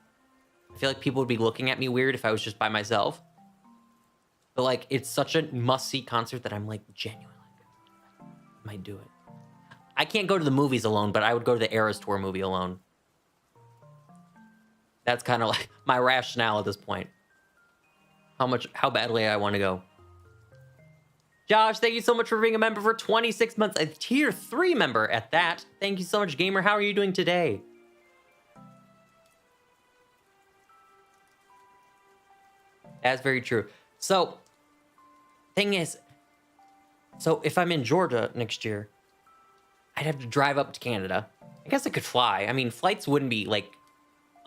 I feel like people would be looking at me weird if I was just by myself. But like, it's such a must-see concert that I'm like genuinely might do it. I can't go to the movies alone, but I would go to the Eras Tour movie alone. That's kind of like my rationale at this point. How badly I want to go. Josh, thank you so much for being a member for 26 months. A tier 3 member at that. Thank you so much, Gamer. How are you doing today? That's very true. So, thing is, so if I'm in Georgia next year, I'd have to drive up to Canada. I guess I could fly. I mean, flights wouldn't be like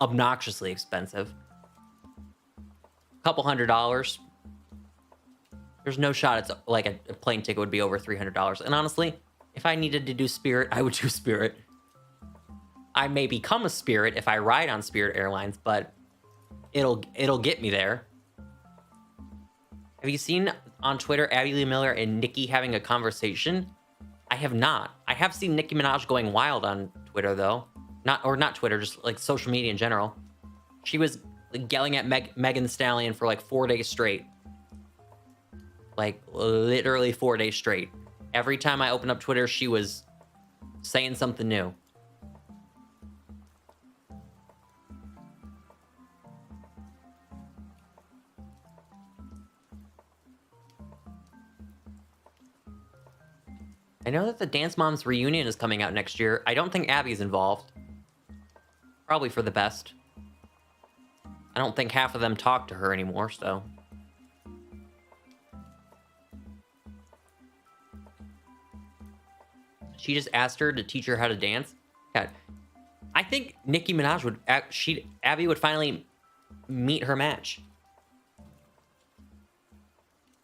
obnoxiously expensive. A couple $100. There's no shot it's like a plane ticket would be over $300. And honestly, if I needed to do Spirit, I would do Spirit. I may become a Spirit if I ride on Spirit Airlines, but it'll get me there. Have you seen on Twitter Abby Lee Miller and Nicki having a conversation? I have not. I have seen Nicki Minaj going wild on Twitter though. Not Twitter, just like social media in general. She was like, yelling at Megan Thee Stallion for like 4 days straight. Like literally 4 days straight. Every time I opened up Twitter, she was saying something new. I know that the Dance Moms reunion is coming out next year. I don't think Abby's involved. Probably for the best. I don't think half of them talk to her anymore, so. She just asked her to teach her how to dance. God, I think Nicki Minaj would, Abby would finally meet her match.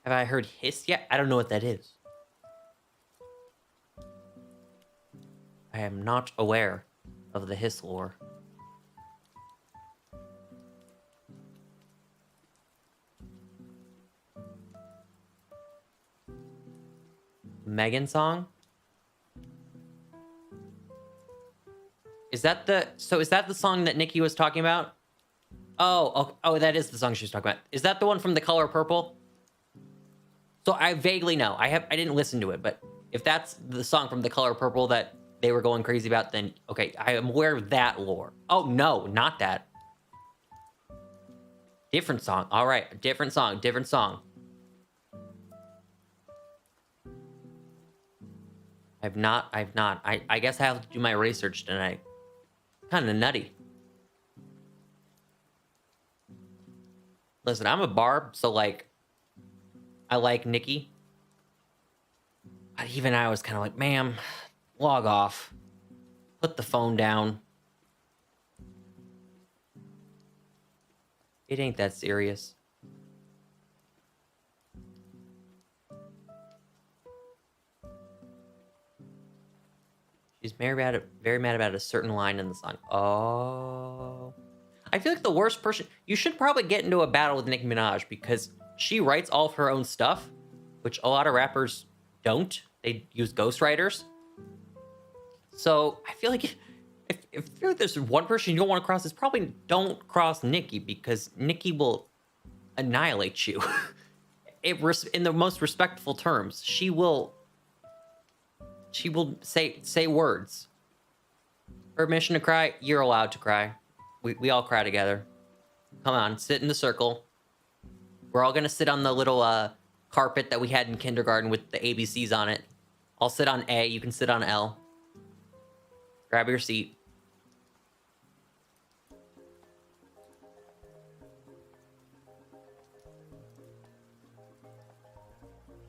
Have I heard hiss yet? I don't know what that is. I am not aware of the hiss lore. Megan song? Is that the song that Nicki was talking about? Oh, that is the song she was talking about. Is that the one from The Color Purple? So I vaguely know. I didn't listen to it, but if that's the song from The Color Purple that they were going crazy about, then okay, I am aware of that lore. Oh no, not that. Different song. All right, different song. I've not. I guess I have to do my research tonight. Kind of nutty. Listen, I'm a barb, so like, I like Nikki. But even I was kind of like, ma'am, log off. Put the phone down. It ain't that serious. She's very mad about a certain line in the song. Oh. I feel like the worst person... You should probably get into a battle with Nicki Minaj because she writes all of her own stuff, which a lot of rappers don't. They use ghostwriters. So I feel like if there's one person you don't want to cross, it's probably don't cross Nicki because Nicki will annihilate you. In the most respectful terms. She will say words. Permission to cry, you're allowed to cry. We all cry together. Come on, sit in the circle. We're all gonna sit on the little carpet that we had in kindergarten with the ABCs on it. I'll sit on A, you can sit on L. Grab your seat.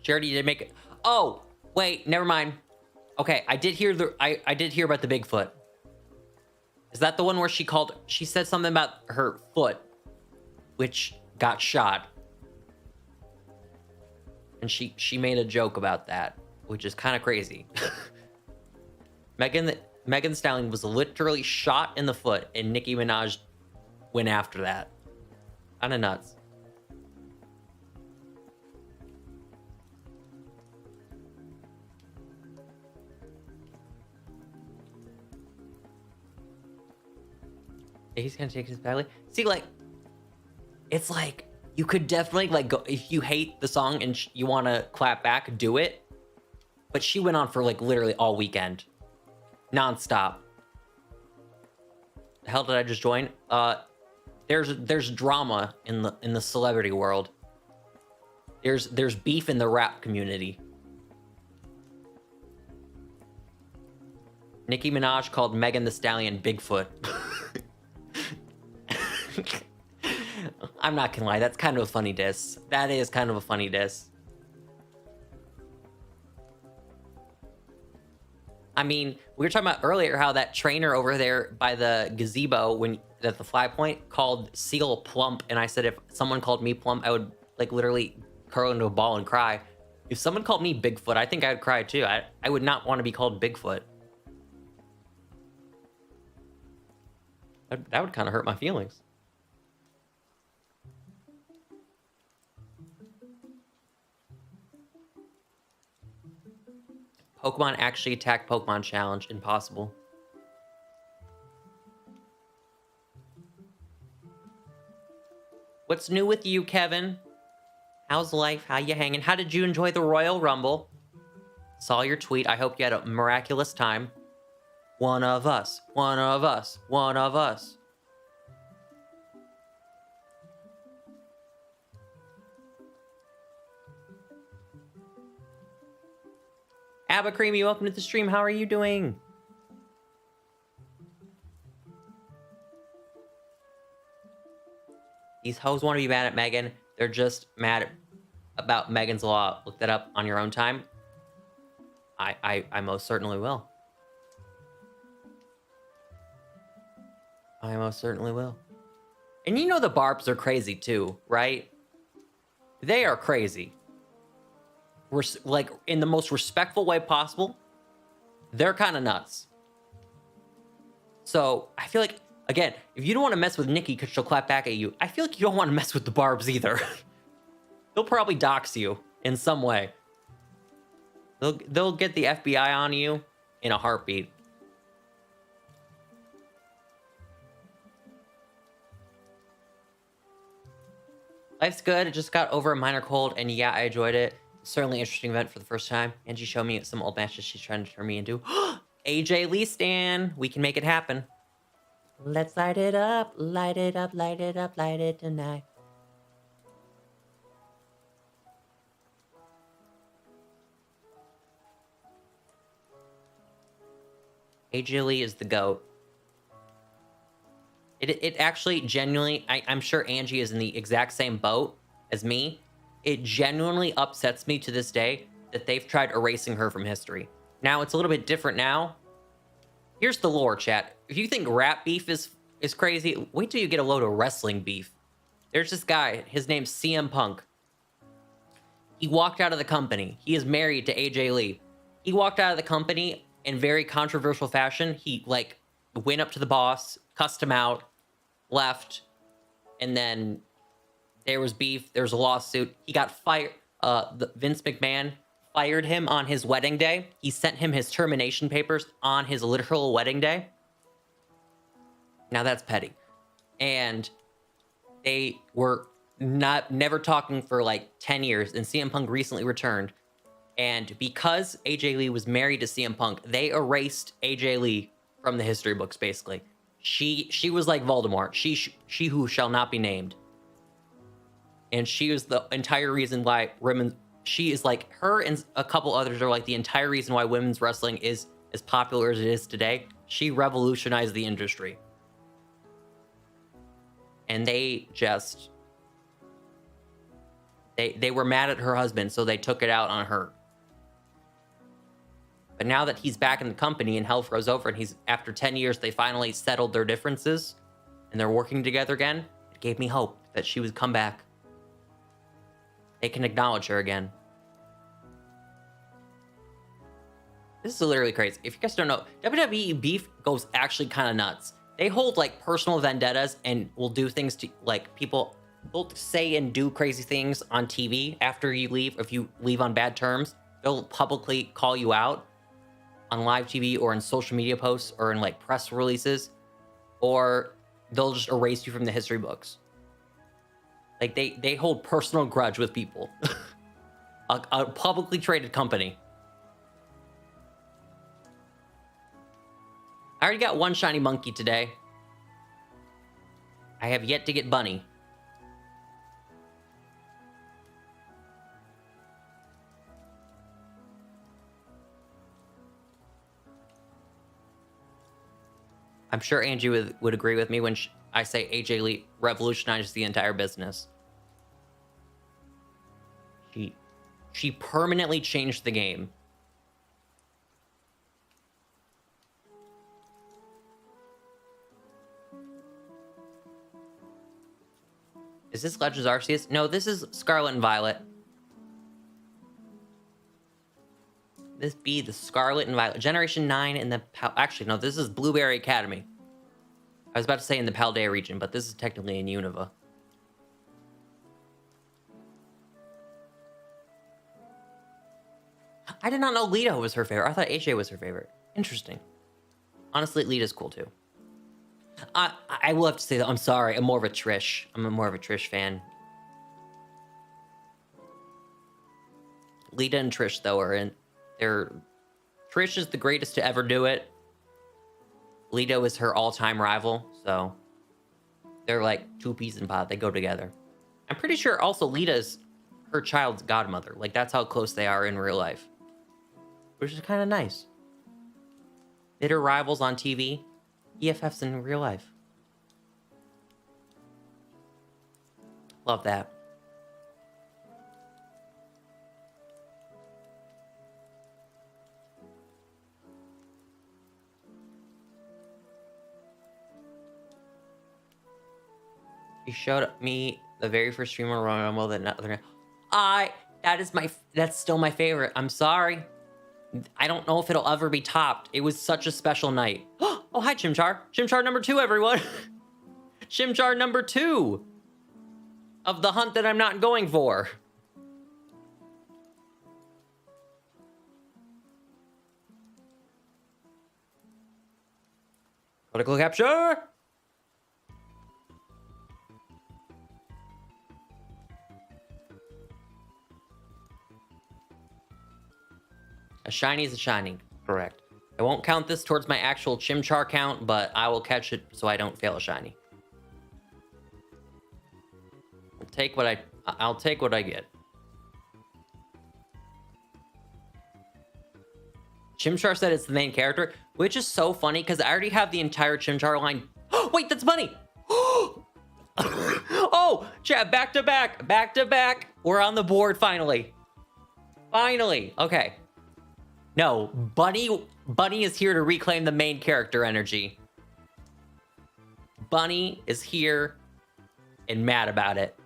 Charity did make it. Oh, wait, never mind. Okay, I did hear I did hear about the Bigfoot. Is that the one where she said something about her foot, which got shot. And she made a joke about that, which is kind of crazy. Megan Thee Stallion was literally shot in the foot, and Nicki Minaj went after that. Kinda nuts. He's gonna take his badly. See, like, it's like you could definitely like go if you hate the song and you want to clap back, do it. But she went on for like literally all weekend, nonstop. The hell did I just join? There's drama in the celebrity world. There's beef in the rap community. Nicki Minaj called Megan Thee Stallion Bigfoot. I'm not gonna lie, that's kind of a funny diss. That is kind of a funny diss. I mean, we were talking about earlier how that trainer over there by the gazebo at the fly point called Seal plump, and I said if someone called me plump, I would like literally curl into a ball and cry. If someone called me Bigfoot, I think I would cry too. I would not want to be called Bigfoot. That would kind of hurt my feelings. Pokemon actually attack Pokemon challenge. Impossible. What's new with you, Kevin? How's life? How you hanging? How did you enjoy the Royal Rumble? Saw your tweet. I hope you had a miraculous time. One of us. One of us. One of us. Abba Creamy, welcome to the stream. How are you doing? These hoes want to be mad at Megan. They're just mad about Megan's Law. Look that up on your own time. I most certainly will. I most certainly will. And you know the Barbs are crazy too, right? They are crazy. Like, in the most respectful way possible, they're kind of nuts. So, I feel like, again, if you don't want to mess with Nikki because she'll clap back at you, I feel like you don't want to mess with the Barbs either. They'll probably dox you in some way. They'll get the FBI on you in a heartbeat. Life's good. I just got over a minor cold, and yeah, I enjoyed it. Certainly interesting event for the first time. Angie showed me some old matches she's trying to turn me into. AJ Lee Stan, we can make it happen. Let's light it up, light it up, light it up, light it tonight. AJ Lee is the GOAT. It actually genuinely, I'm sure Angie is in the exact same boat as me. It genuinely upsets me to this day that they've tried erasing her from history. Now, it's a little bit different now. Here's the lore, chat. If you think rap beef is crazy, wait till you get a load of wrestling beef. There's this guy, his name's CM Punk. He walked out of the company. He is married to AJ Lee. He walked out of the company in very controversial fashion. He, like, went up to the boss, cussed him out, left, and then there was beef. There was a lawsuit. He got fired. Vince McMahon fired him on his wedding day. He sent him his termination papers on his literal wedding day. Now that's petty. And they were never talking for like 10 years. And CM Punk recently returned. And because AJ Lee was married to CM Punk, they erased AJ Lee from the history books, basically. She was like Voldemort. She who shall not be named. And she was the entire reason why she is like, her and a couple others are like the entire reason why women's wrestling is as popular as it is today. She revolutionized the industry. And they just, they were mad at her husband, so they took it out on her. But now that he's back in the company and hell froze over, and after 10 years, they finally settled their differences and they're working together again. It gave me hope that she would come back. They can acknowledge her again. This is literally crazy. If you guys don't know, WWE beef goes actually kind of nuts. They hold like personal vendettas and will do things to like people will say and do crazy things on TV after you leave. If you leave on bad terms, they'll publicly call you out on live TV or in social media posts or in like press releases, or they'll just erase you from the history books. Like they hold personal grudge with people. a publicly traded company. I already got one shiny monkey today. I have yet to get Bunny. I'm sure Angie would agree with me when I say AJ Lee revolutionized the entire business. She permanently changed the game. Is this Legends Arceus? No, this is Scarlet and Violet. This be the Scarlet and Violet. Generation 9 in the... Actually, no, this is Blueberry Academy. I was about to say in the Paldea region, but this is technically in Unova. I did not know Lita was her favorite. I thought AJ was her favorite. Interesting. Honestly, Lita's cool too. I will have to say that I'm sorry. I'm more of a Trish. I'm more of a Trish fan. Lita and Trish though are in. Trish is the greatest to ever do it. Lita is her all-time rival, so they're like two peas in a pod. They go together. I'm pretty sure also Lita's her child's godmother. Like that's how close they are in real life, which is kind of nice. Bitter rivals on TV. EFFs in real life. Love that. She showed me the very first stream on Royal Rumble that another. That's still my favorite. I'm sorry. I don't know if it'll ever be topped. It was such a special night. Oh, hi, Chimchar. Chimchar number 2, everyone. Chimchar number 2 of the hunt that I'm not going for. Critical capture. A shiny is a shiny, correct. I won't count this towards my actual Chimchar count, but I will catch it so I don't fail a shiny. I'll take what I get. Chimchar said it's the main character, which is so funny because I already have the entire Chimchar line. Oh, wait, that's Bunny! Oh, chat, back to back, back to back. We're on the board finally. Finally. Okay. No, Bunny is here to reclaim the main character energy. Bunny is here and mad about it.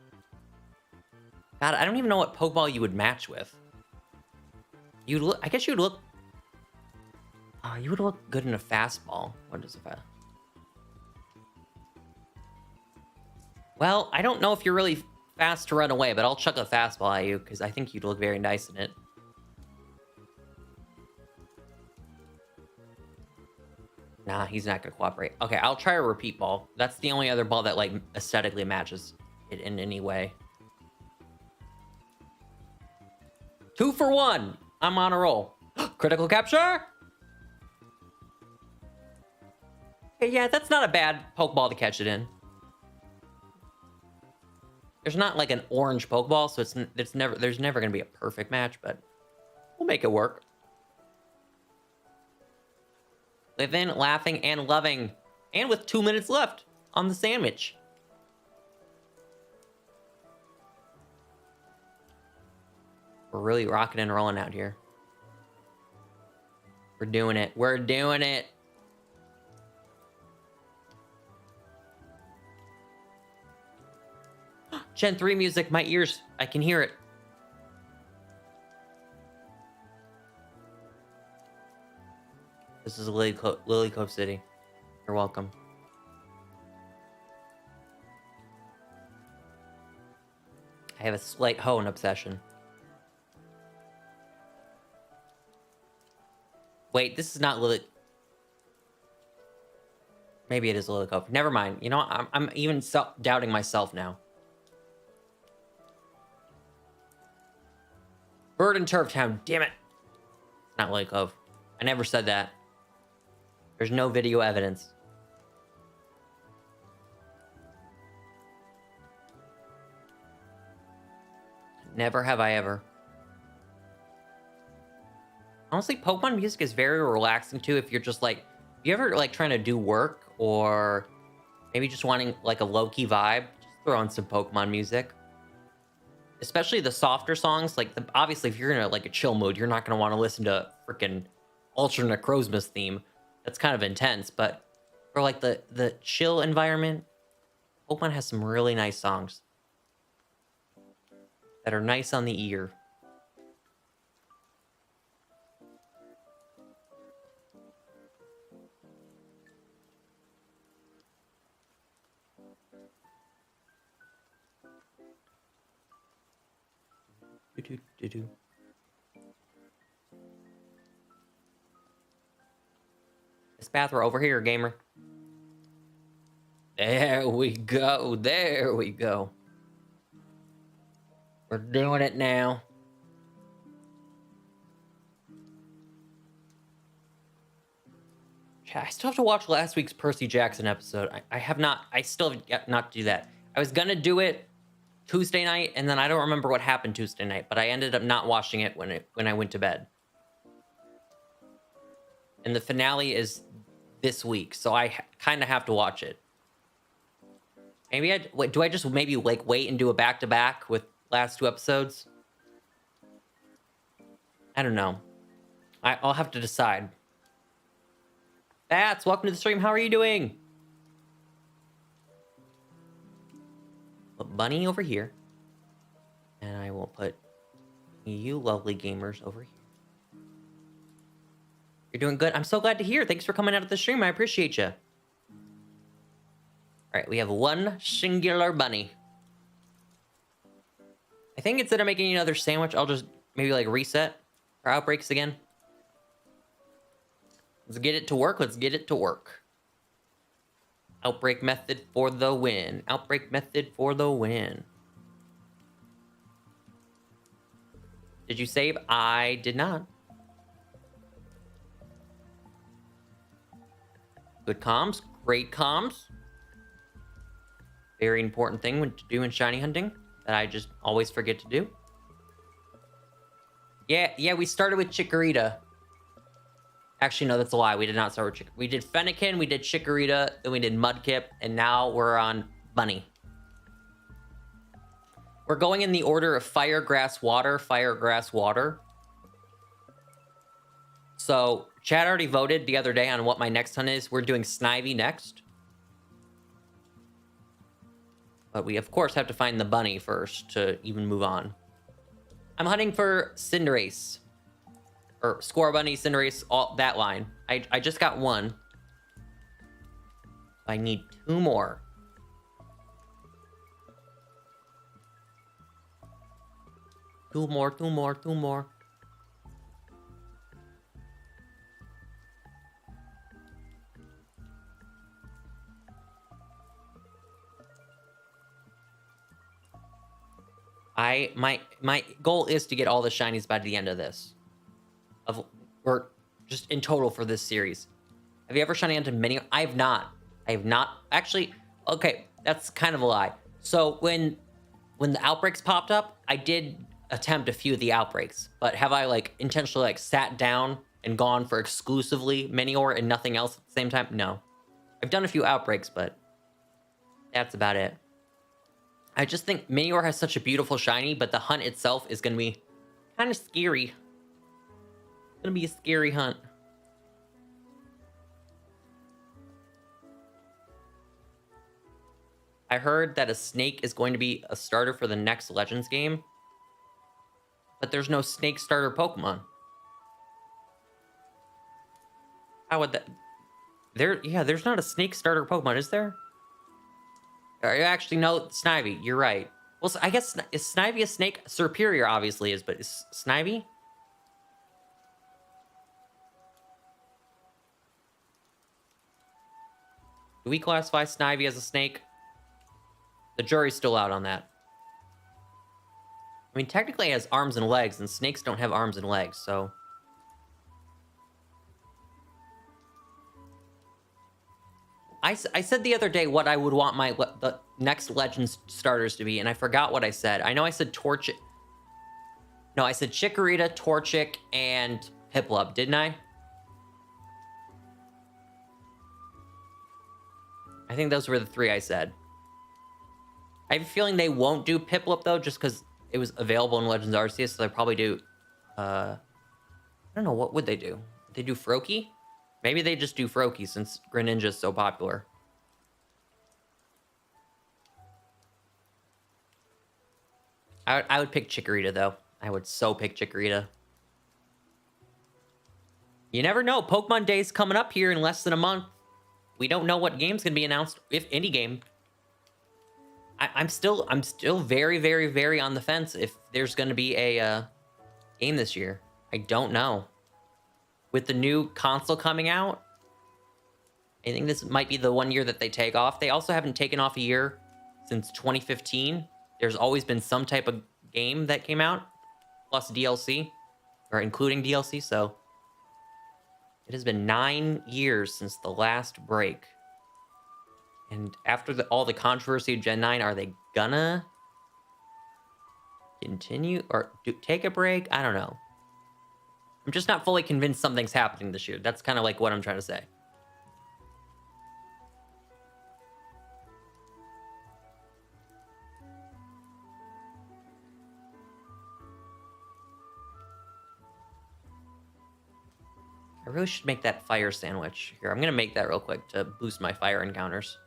God, I don't even know what Pokeball you would match with. I guess you would look good in a fastball. What is a fast? Well, I don't know if you're really fast to run away, but I'll chuck a fastball at you because I think you'd look very nice in it. Nah, he's not gonna cooperate. Okay, I'll try a repeat ball. That's the only other ball that like aesthetically matches it in any way. 2 for 1. I'm on a roll. Critical capture. Okay, yeah, that's not a bad Pokeball to catch it in. There's not like an orange Pokeball, so there's never gonna be a perfect match, but we'll make it work. Living, laughing, and loving. And with 2 minutes left on the sandwich. We're really rocking and rolling out here. We're doing it. We're doing it. Gen 3 music, my ears. I can hear it. This is Lily Cove City. You're welcome. I have a slight Hoenn obsession. Wait, this is not Lily. Maybe it is Lily Cove. Never mind. You know, I'm even doubting myself now. Bird and Turf Town. Damn it. Not Lily Cove. I never said that. There's no video evidence. Never have I ever. Honestly, Pokemon music is very relaxing too if you're just like, if you ever like trying to do work or maybe just wanting like a low-key vibe, just throw on some Pokemon music. Especially the softer songs, like obviously if you're in like a chill mood, you're not gonna want to listen to freaking Ultra Necrozma's theme. That's kind of intense, but for like the chill environment, Pokemon has some really nice songs that are nice on the ear. Do-do-do-do. This bathroom over here, gamer. There we go. There we go. We're doing it now. I still have to watch last week's Percy Jackson episode. I still have yet not to do that. I was gonna do it Tuesday night, and then I don't remember what happened Tuesday night, but I ended up not watching it when I went to bed. And the finale is this week, so I kind of have to watch it. Maybe do I just maybe like wait and do a back-to-back with last 2 episodes? I don't know. I'll have to decide. Bats, welcome to the stream. How are you doing? Put Bunny over here. And I will put you lovely gamers over here. You're doing good. I'm so glad to hear. Thanks for coming out of the stream. I appreciate you. All right, we have 1 singular bunny. I think instead of making another sandwich, I'll just maybe like reset our outbreaks again. Let's get it to work. Let's get it to work. Outbreak method for the win. Outbreak method for the win. Did you save? I did not. Good comms. Great comms. Very important thing when doing shiny hunting that I just always forget to do. Yeah, we started with Chikorita. Actually, no, that's a lie. We did not start with We did Fennekin, we did Chikorita, then we did Mudkip, and now we're on Bunny. We're going in the order of Fire, Grass, Water, Fire, Grass, Water. So, Chad already voted the other day on what my next hunt is. We're doing Snivy next. But we, of course, have to find the bunny first to even move on. I'm hunting for Cinderace. Or Scorbunny, Cinderace, all that line. I just got one. I need 2 more. Two more. My goal is to get all the shinies by the end of this. Or just in total for this series. Have you ever shiny hunted mini? I have not. Actually, okay, that's kind of a lie. So when the outbreaks popped up, I did attempt a few of the outbreaks, but have I like intentionally like sat down and gone for exclusively Minior and nothing else at the same time? No. I've done a few outbreaks, but that's about it. I just think Minior has such a beautiful shiny, but the hunt itself is going to be kind of scary. It's going to be a scary hunt. I heard that a snake is going to be a starter for the next Legends game, but there's no snake starter Pokemon. How would that... there's not a snake starter Pokemon, is there? Actually, no, Snivy, you're right. Well, I guess, is Snivy a snake? Serperior obviously is, but is Snivy? Do we classify Snivy as a snake? The jury's still out on that. I mean, technically it has arms and legs, and snakes don't have arms and legs, so... I said the other day what I would want the next Legends starters to be, and I forgot what I said. I know I said Torchic... No, I said Chikorita, Torchic, and Piplup, didn't I? I think those were the 3 I said. I have a feeling they won't do Piplup, though, just because it was available in Legends Arceus, so they'll probably do... I don't know, what would they do? Would they do Froakie? Maybe they just do Froakie, since Greninja is so popular. I would pick Chikorita, though. I would so pick Chikorita. You never know. Pokemon Day's coming up here in less than a month. We don't know what game's going to be announced, if any game. I'm still very, very, very on the fence if there's going to be a game this year. I don't know. With the new console coming out, I think this might be the one year that they take off. They also haven't taken off a year since 2015. There's always been some type of game that came out, plus DLC, or including DLC, so it has been 9 years since the last break. And after all the controversy of Gen 9, are they gonna continue or take a break? I don't know. I'm just not fully convinced something's happening this year. That's kind of like what I'm trying to say. I really should make that fire sandwich. Here, I'm going to make that real quick to boost my fire encounters.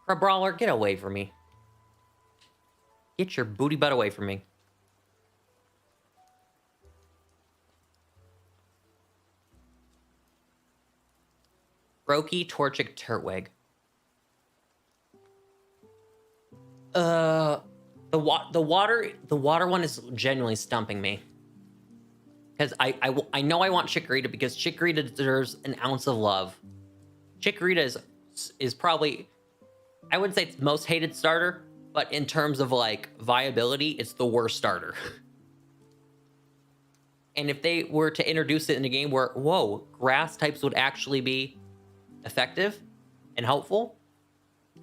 Brawler, get away from me. Get your booty butt away from me. Froakie, Torchic, Turtwig. The water one is genuinely stumping me. Because I know I want Chikorita because Chikorita deserves an ounce of love. Chikorita is probably, I wouldn't say it's the most hated starter, but in terms of like viability, it's the worst starter. And if they were to introduce it in a game where, whoa, grass types would actually be effective and helpful,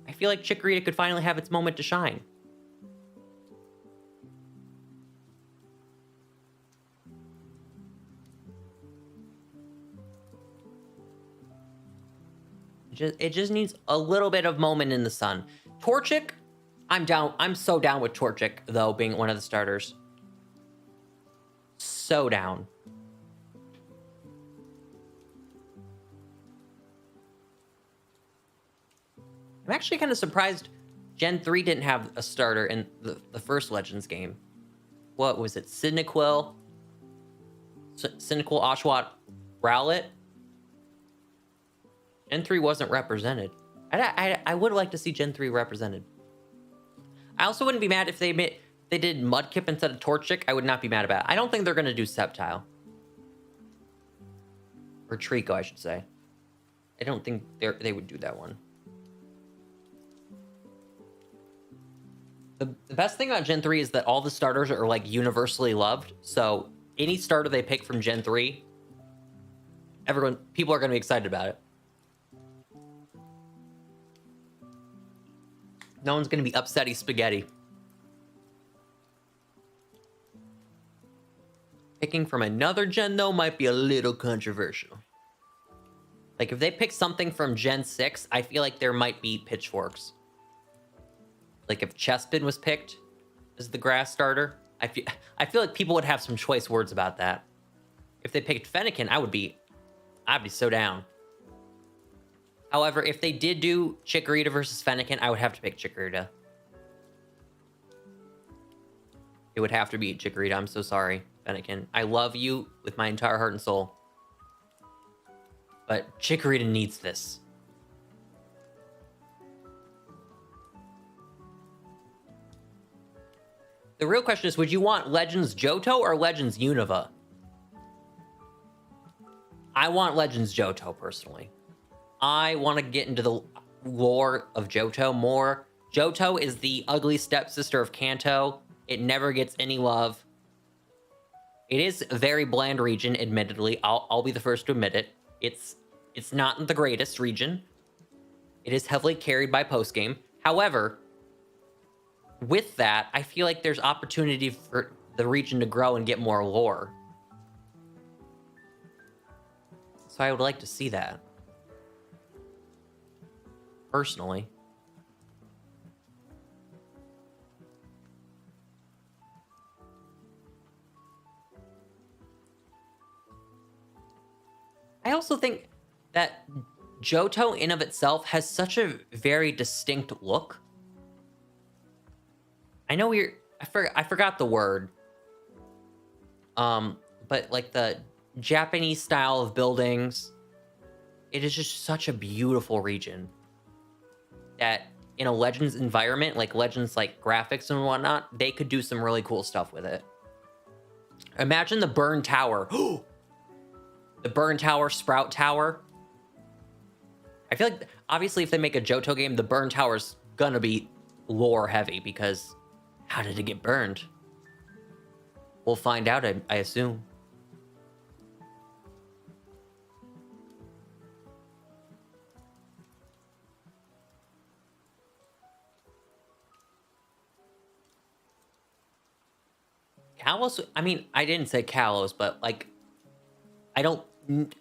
I feel like Chikorita could finally have its moment to shine. It just needs a little bit of moment in the sun. Torchic, I'm down. I'm so down with Torchic, though, being one of the starters. So down. I'm actually kind of surprised Gen 3 didn't have a starter in the first Legends game. What was it? Cyndaquil, Oshawott, Rowlet. Gen 3 wasn't represented. I would like to see Gen 3 represented. I also wouldn't be mad if they did Mudkip instead of Torchic. I would not be mad about it. I don't think they're going to do Sceptile. Or Trico, I should say. I don't think they would do that one. The best thing about Gen 3 is that all the starters are like universally loved. So any starter they pick from Gen 3, people are going to be excited about it. No one's going to be upsetty spaghetti. Picking from another gen, though, might be a little controversial. Like, if they pick something from Gen 6, I feel like there might be pitchforks. Like, if Chespin was picked as the grass starter, I feel like people would have some choice words about that. If they picked Fennekin, I'd be so down. However, if they did do Chikorita versus Fennekin, I would have to pick Chikorita. It would have to be Chikorita. I'm so sorry, Fennekin. I love you with my entire heart and soul. But Chikorita needs this. The real question is, would you want Legends Johto or Legends Unova? I want Legends Johto, personally. I want to get into the lore of Johto more. Johto is the ugly stepsister of Kanto. It never gets any love. It is a very bland region, admittedly. I'll be the first to admit it. It's not the greatest region. It is heavily carried by postgame. However, with that, I feel like there's opportunity for the region to grow and get more lore. So I would like to see that. Personally. I also think that Johto in of itself has such a very distinct look. I know I forgot the word. But like the Japanese style of buildings, it is just such a beautiful region that in a Legends environment, like Legends like graphics and whatnot, they could do some really cool stuff with it. Imagine the Burn Tower. The Burn Tower, Sprout Tower. I feel like, obviously, if they make a Johto game, the Burn Tower's gonna be lore heavy, because how did it get burned? We'll find out, I assume. Kalos, I mean, I didn't say Kalos, but like, I don't,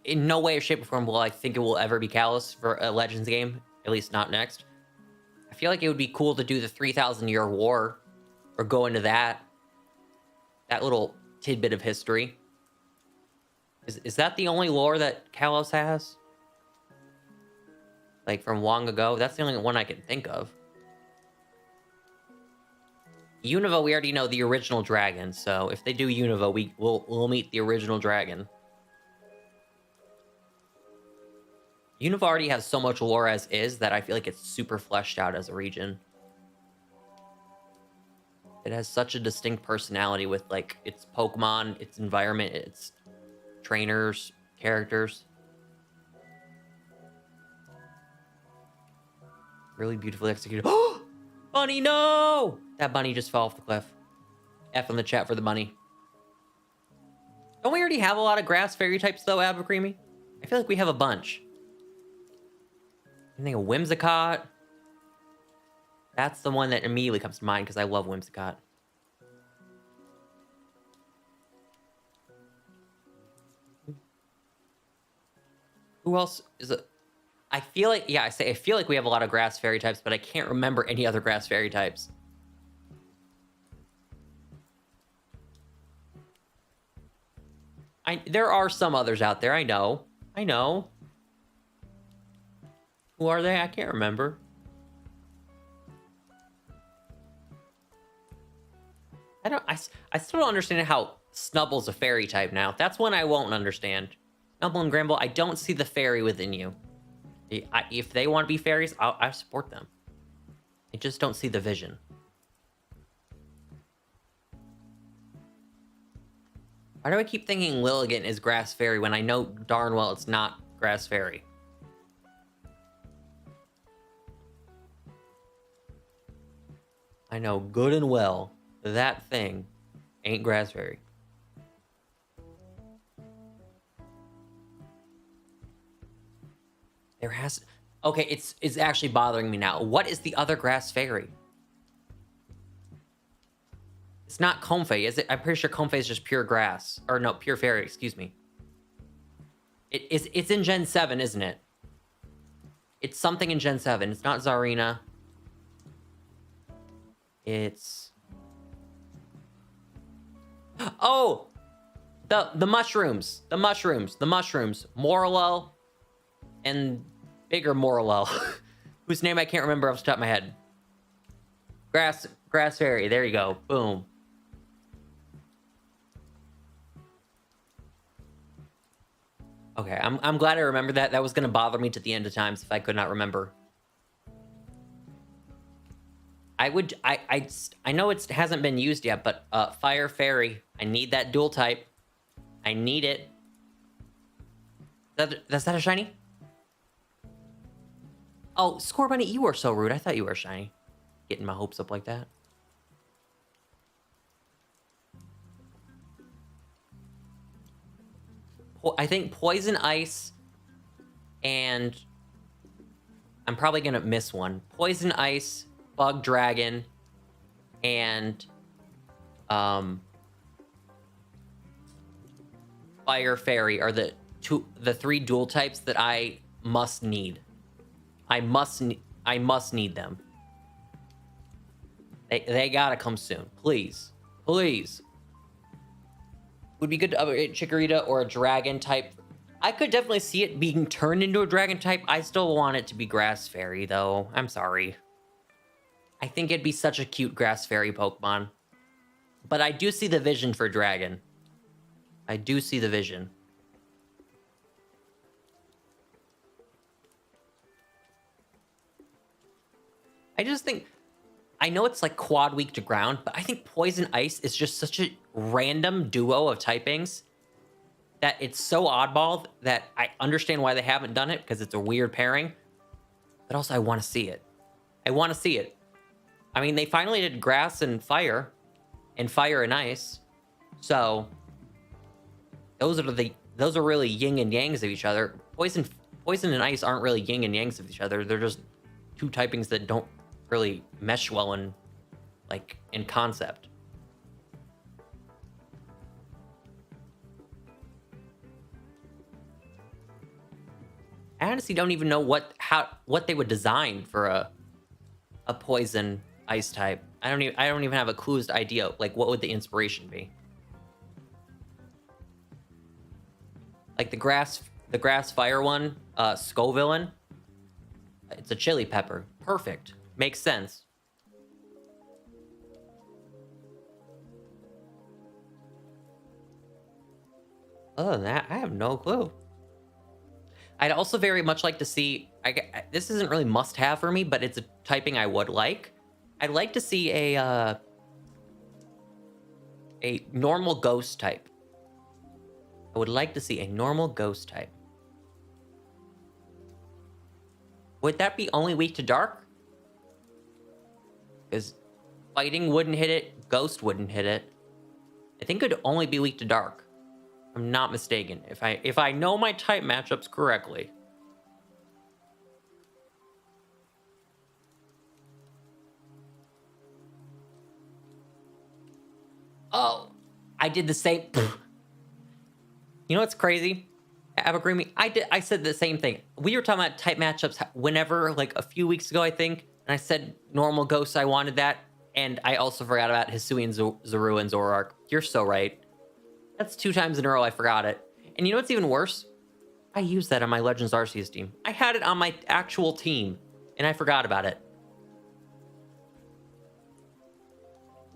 in no way or shape or form will I think it will ever be Kalos for a Legends game, at least not next. I feel like it would be cool to do the 3,000 year war, or go into that little tidbit of history. Is that the only lore that Kalos has? Like from long ago? That's the only one I can think of. Unova, we already know the original dragon, so if they do Unova, we'll meet the original dragon. Unova already has so much lore as is that I feel like it's super fleshed out as a region. It has such a distinct personality with like its Pokemon, its environment, its trainers, characters. Really beautifully executed. Oh! Bunny, no! That bunny just fell off the cliff. F in the chat for the bunny. Don't we already have a lot of grass fairy types though, Abercreamy? I feel like we have a bunch. I think of Whimsicott. That's the one that immediately comes to mind because I love Whimsicott. Who else is it? I feel like, yeah, I feel like we have a lot of grass fairy types, but I can't remember any other grass fairy types. There are some others out there, I know. I know. Who are they? I can't remember. I still don't understand how Snubble's a fairy type now. That's one I won't understand. Snubble and Gramble, I don't see the fairy within you. If they want to be fairies, I support them. I just don't see the vision. Why do I keep thinking Lilligant is grass fairy when I know darn well it's not grass fairy? I know good and well that thing ain't grass fairy. There has... Okay, it's actually bothering me now. What is the other grass fairy? It's not Comfey, is it? I'm pretty sure Comfey is just pure grass. Or no, pure fairy, excuse me. It's in Gen 7, isn't it? It's something in Gen 7. It's not Zarina. It's... Oh! The mushrooms. The mushrooms. The mushrooms. Morlo and bigger Morlo. Whose name I can't remember off the top of my head. Grass fairy. There you go. Boom. Okay, I'm glad I remember that. That was gonna bother me to the end of times if I could not remember. I know it hasn't been used yet, but Fire Fairy. I need that dual type. I need it. Is that a shiny? Oh, Scorbunny, you are so rude. I thought you were a shiny. Getting my hopes up like that. I think Poison Ice and... I'm probably gonna miss one. Poison Ice, Bug Dragon, and... Fire Fairy are the three dual types that I must need. I must need them. They gotta come soon. Please. Please. Would be good to upgrade Chikorita or a dragon type. I could definitely see it being turned into a dragon type. I still want it to be Grass Fairy, though. I'm sorry. I think it'd be such a cute Grass Fairy Pokemon. But I do see the vision for dragon. I do see the vision. I just think... I know it's like quad weak to ground, but I think Poison Ice is just such a random duo of typings that it's so oddball that I understand why they haven't done it, because it's a weird pairing. But also, I want to see it. I want to see it. I mean, they finally did grass and fire and ice. So those are really yin and yangs of each other. Poison and ice aren't really yin and yangs of each other. They're just two typings that don't really mesh well in concept. I honestly don't even know what they would design for a poison ice type. I don't even have a clueless idea. Like, what would the inspiration be? Like the grass fire one, Scovillain. It's a chili pepper. Perfect. Makes sense. Other than that, I have no clue. I'd also very much like to see... this isn't really must-have for me, but it's a typing I would like. I'd like to see a normal ghost type. I would like to see a normal ghost type. Would that be only weak to dark? Because fighting wouldn't hit it, ghost wouldn't hit it. I think it'd only be weak to dark. I'm not mistaken. If I know my type matchups correctly. Oh, I did the same. You know what's crazy? Abercrombie, I said the same thing. We were talking about type matchups whenever, like a few weeks ago, I think. And I said normal ghosts, I wanted that. And I also forgot about Hisui and Zaru and Zoroark. You're so right. That's 2 times in a row I forgot it. And you know what's even worse? I used that on my Legends Arceus team. I had it on my actual team, and I forgot about it.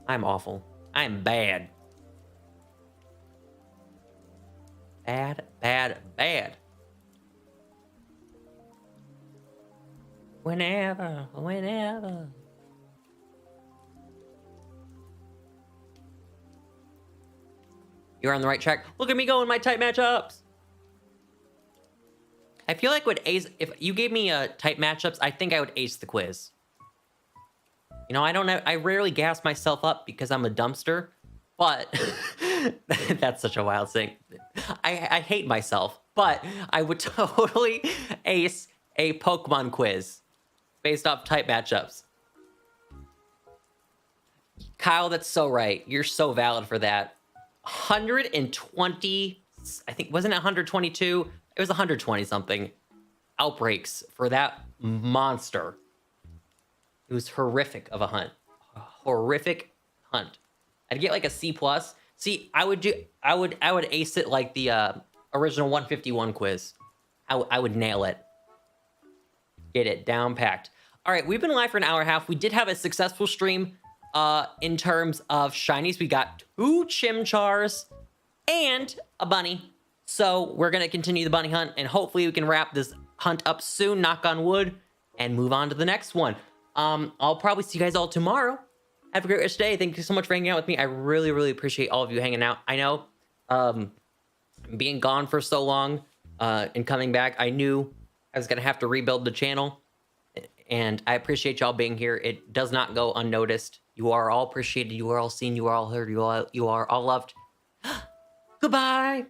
I'm awful. I'm bad. Bad, bad, bad. Whenever. You're on the right track. Look at me going my type matchups. I feel like would ace if you gave me type matchups, I think I would ace the quiz. You know, I rarely gas myself up because I'm a dumpster, but that's such a wild thing. I hate myself, but I would totally ace a Pokemon quiz based off type matchups. Kyle, that's so right. You're so valid for that. 120, I think, wasn't it 122? It was 120 something outbreaks for that monster. It was horrific of a hunt. A horrific hunt. I'd get like a C+. See, I would ace it like the original 151 quiz. I would nail it. Get it down packed. All right, we've been live for an hour and a half. We did have a successful stream in terms of shinies. We got 2 Chimchars and a bunny. So we're going to continue the bunny hunt, and hopefully we can wrap this hunt up soon, knock on wood, and move on to the next one. I'll probably see you guys all tomorrow. Have a great rest of the day. Thank you so much for hanging out with me. I really, really appreciate all of you hanging out. I know being gone for so long and coming back, I knew I was going to have to rebuild the channel, and I appreciate y'all being here. It does not go unnoticed. You are all appreciated. You are all seen. You are all heard. You are all loved. Goodbye.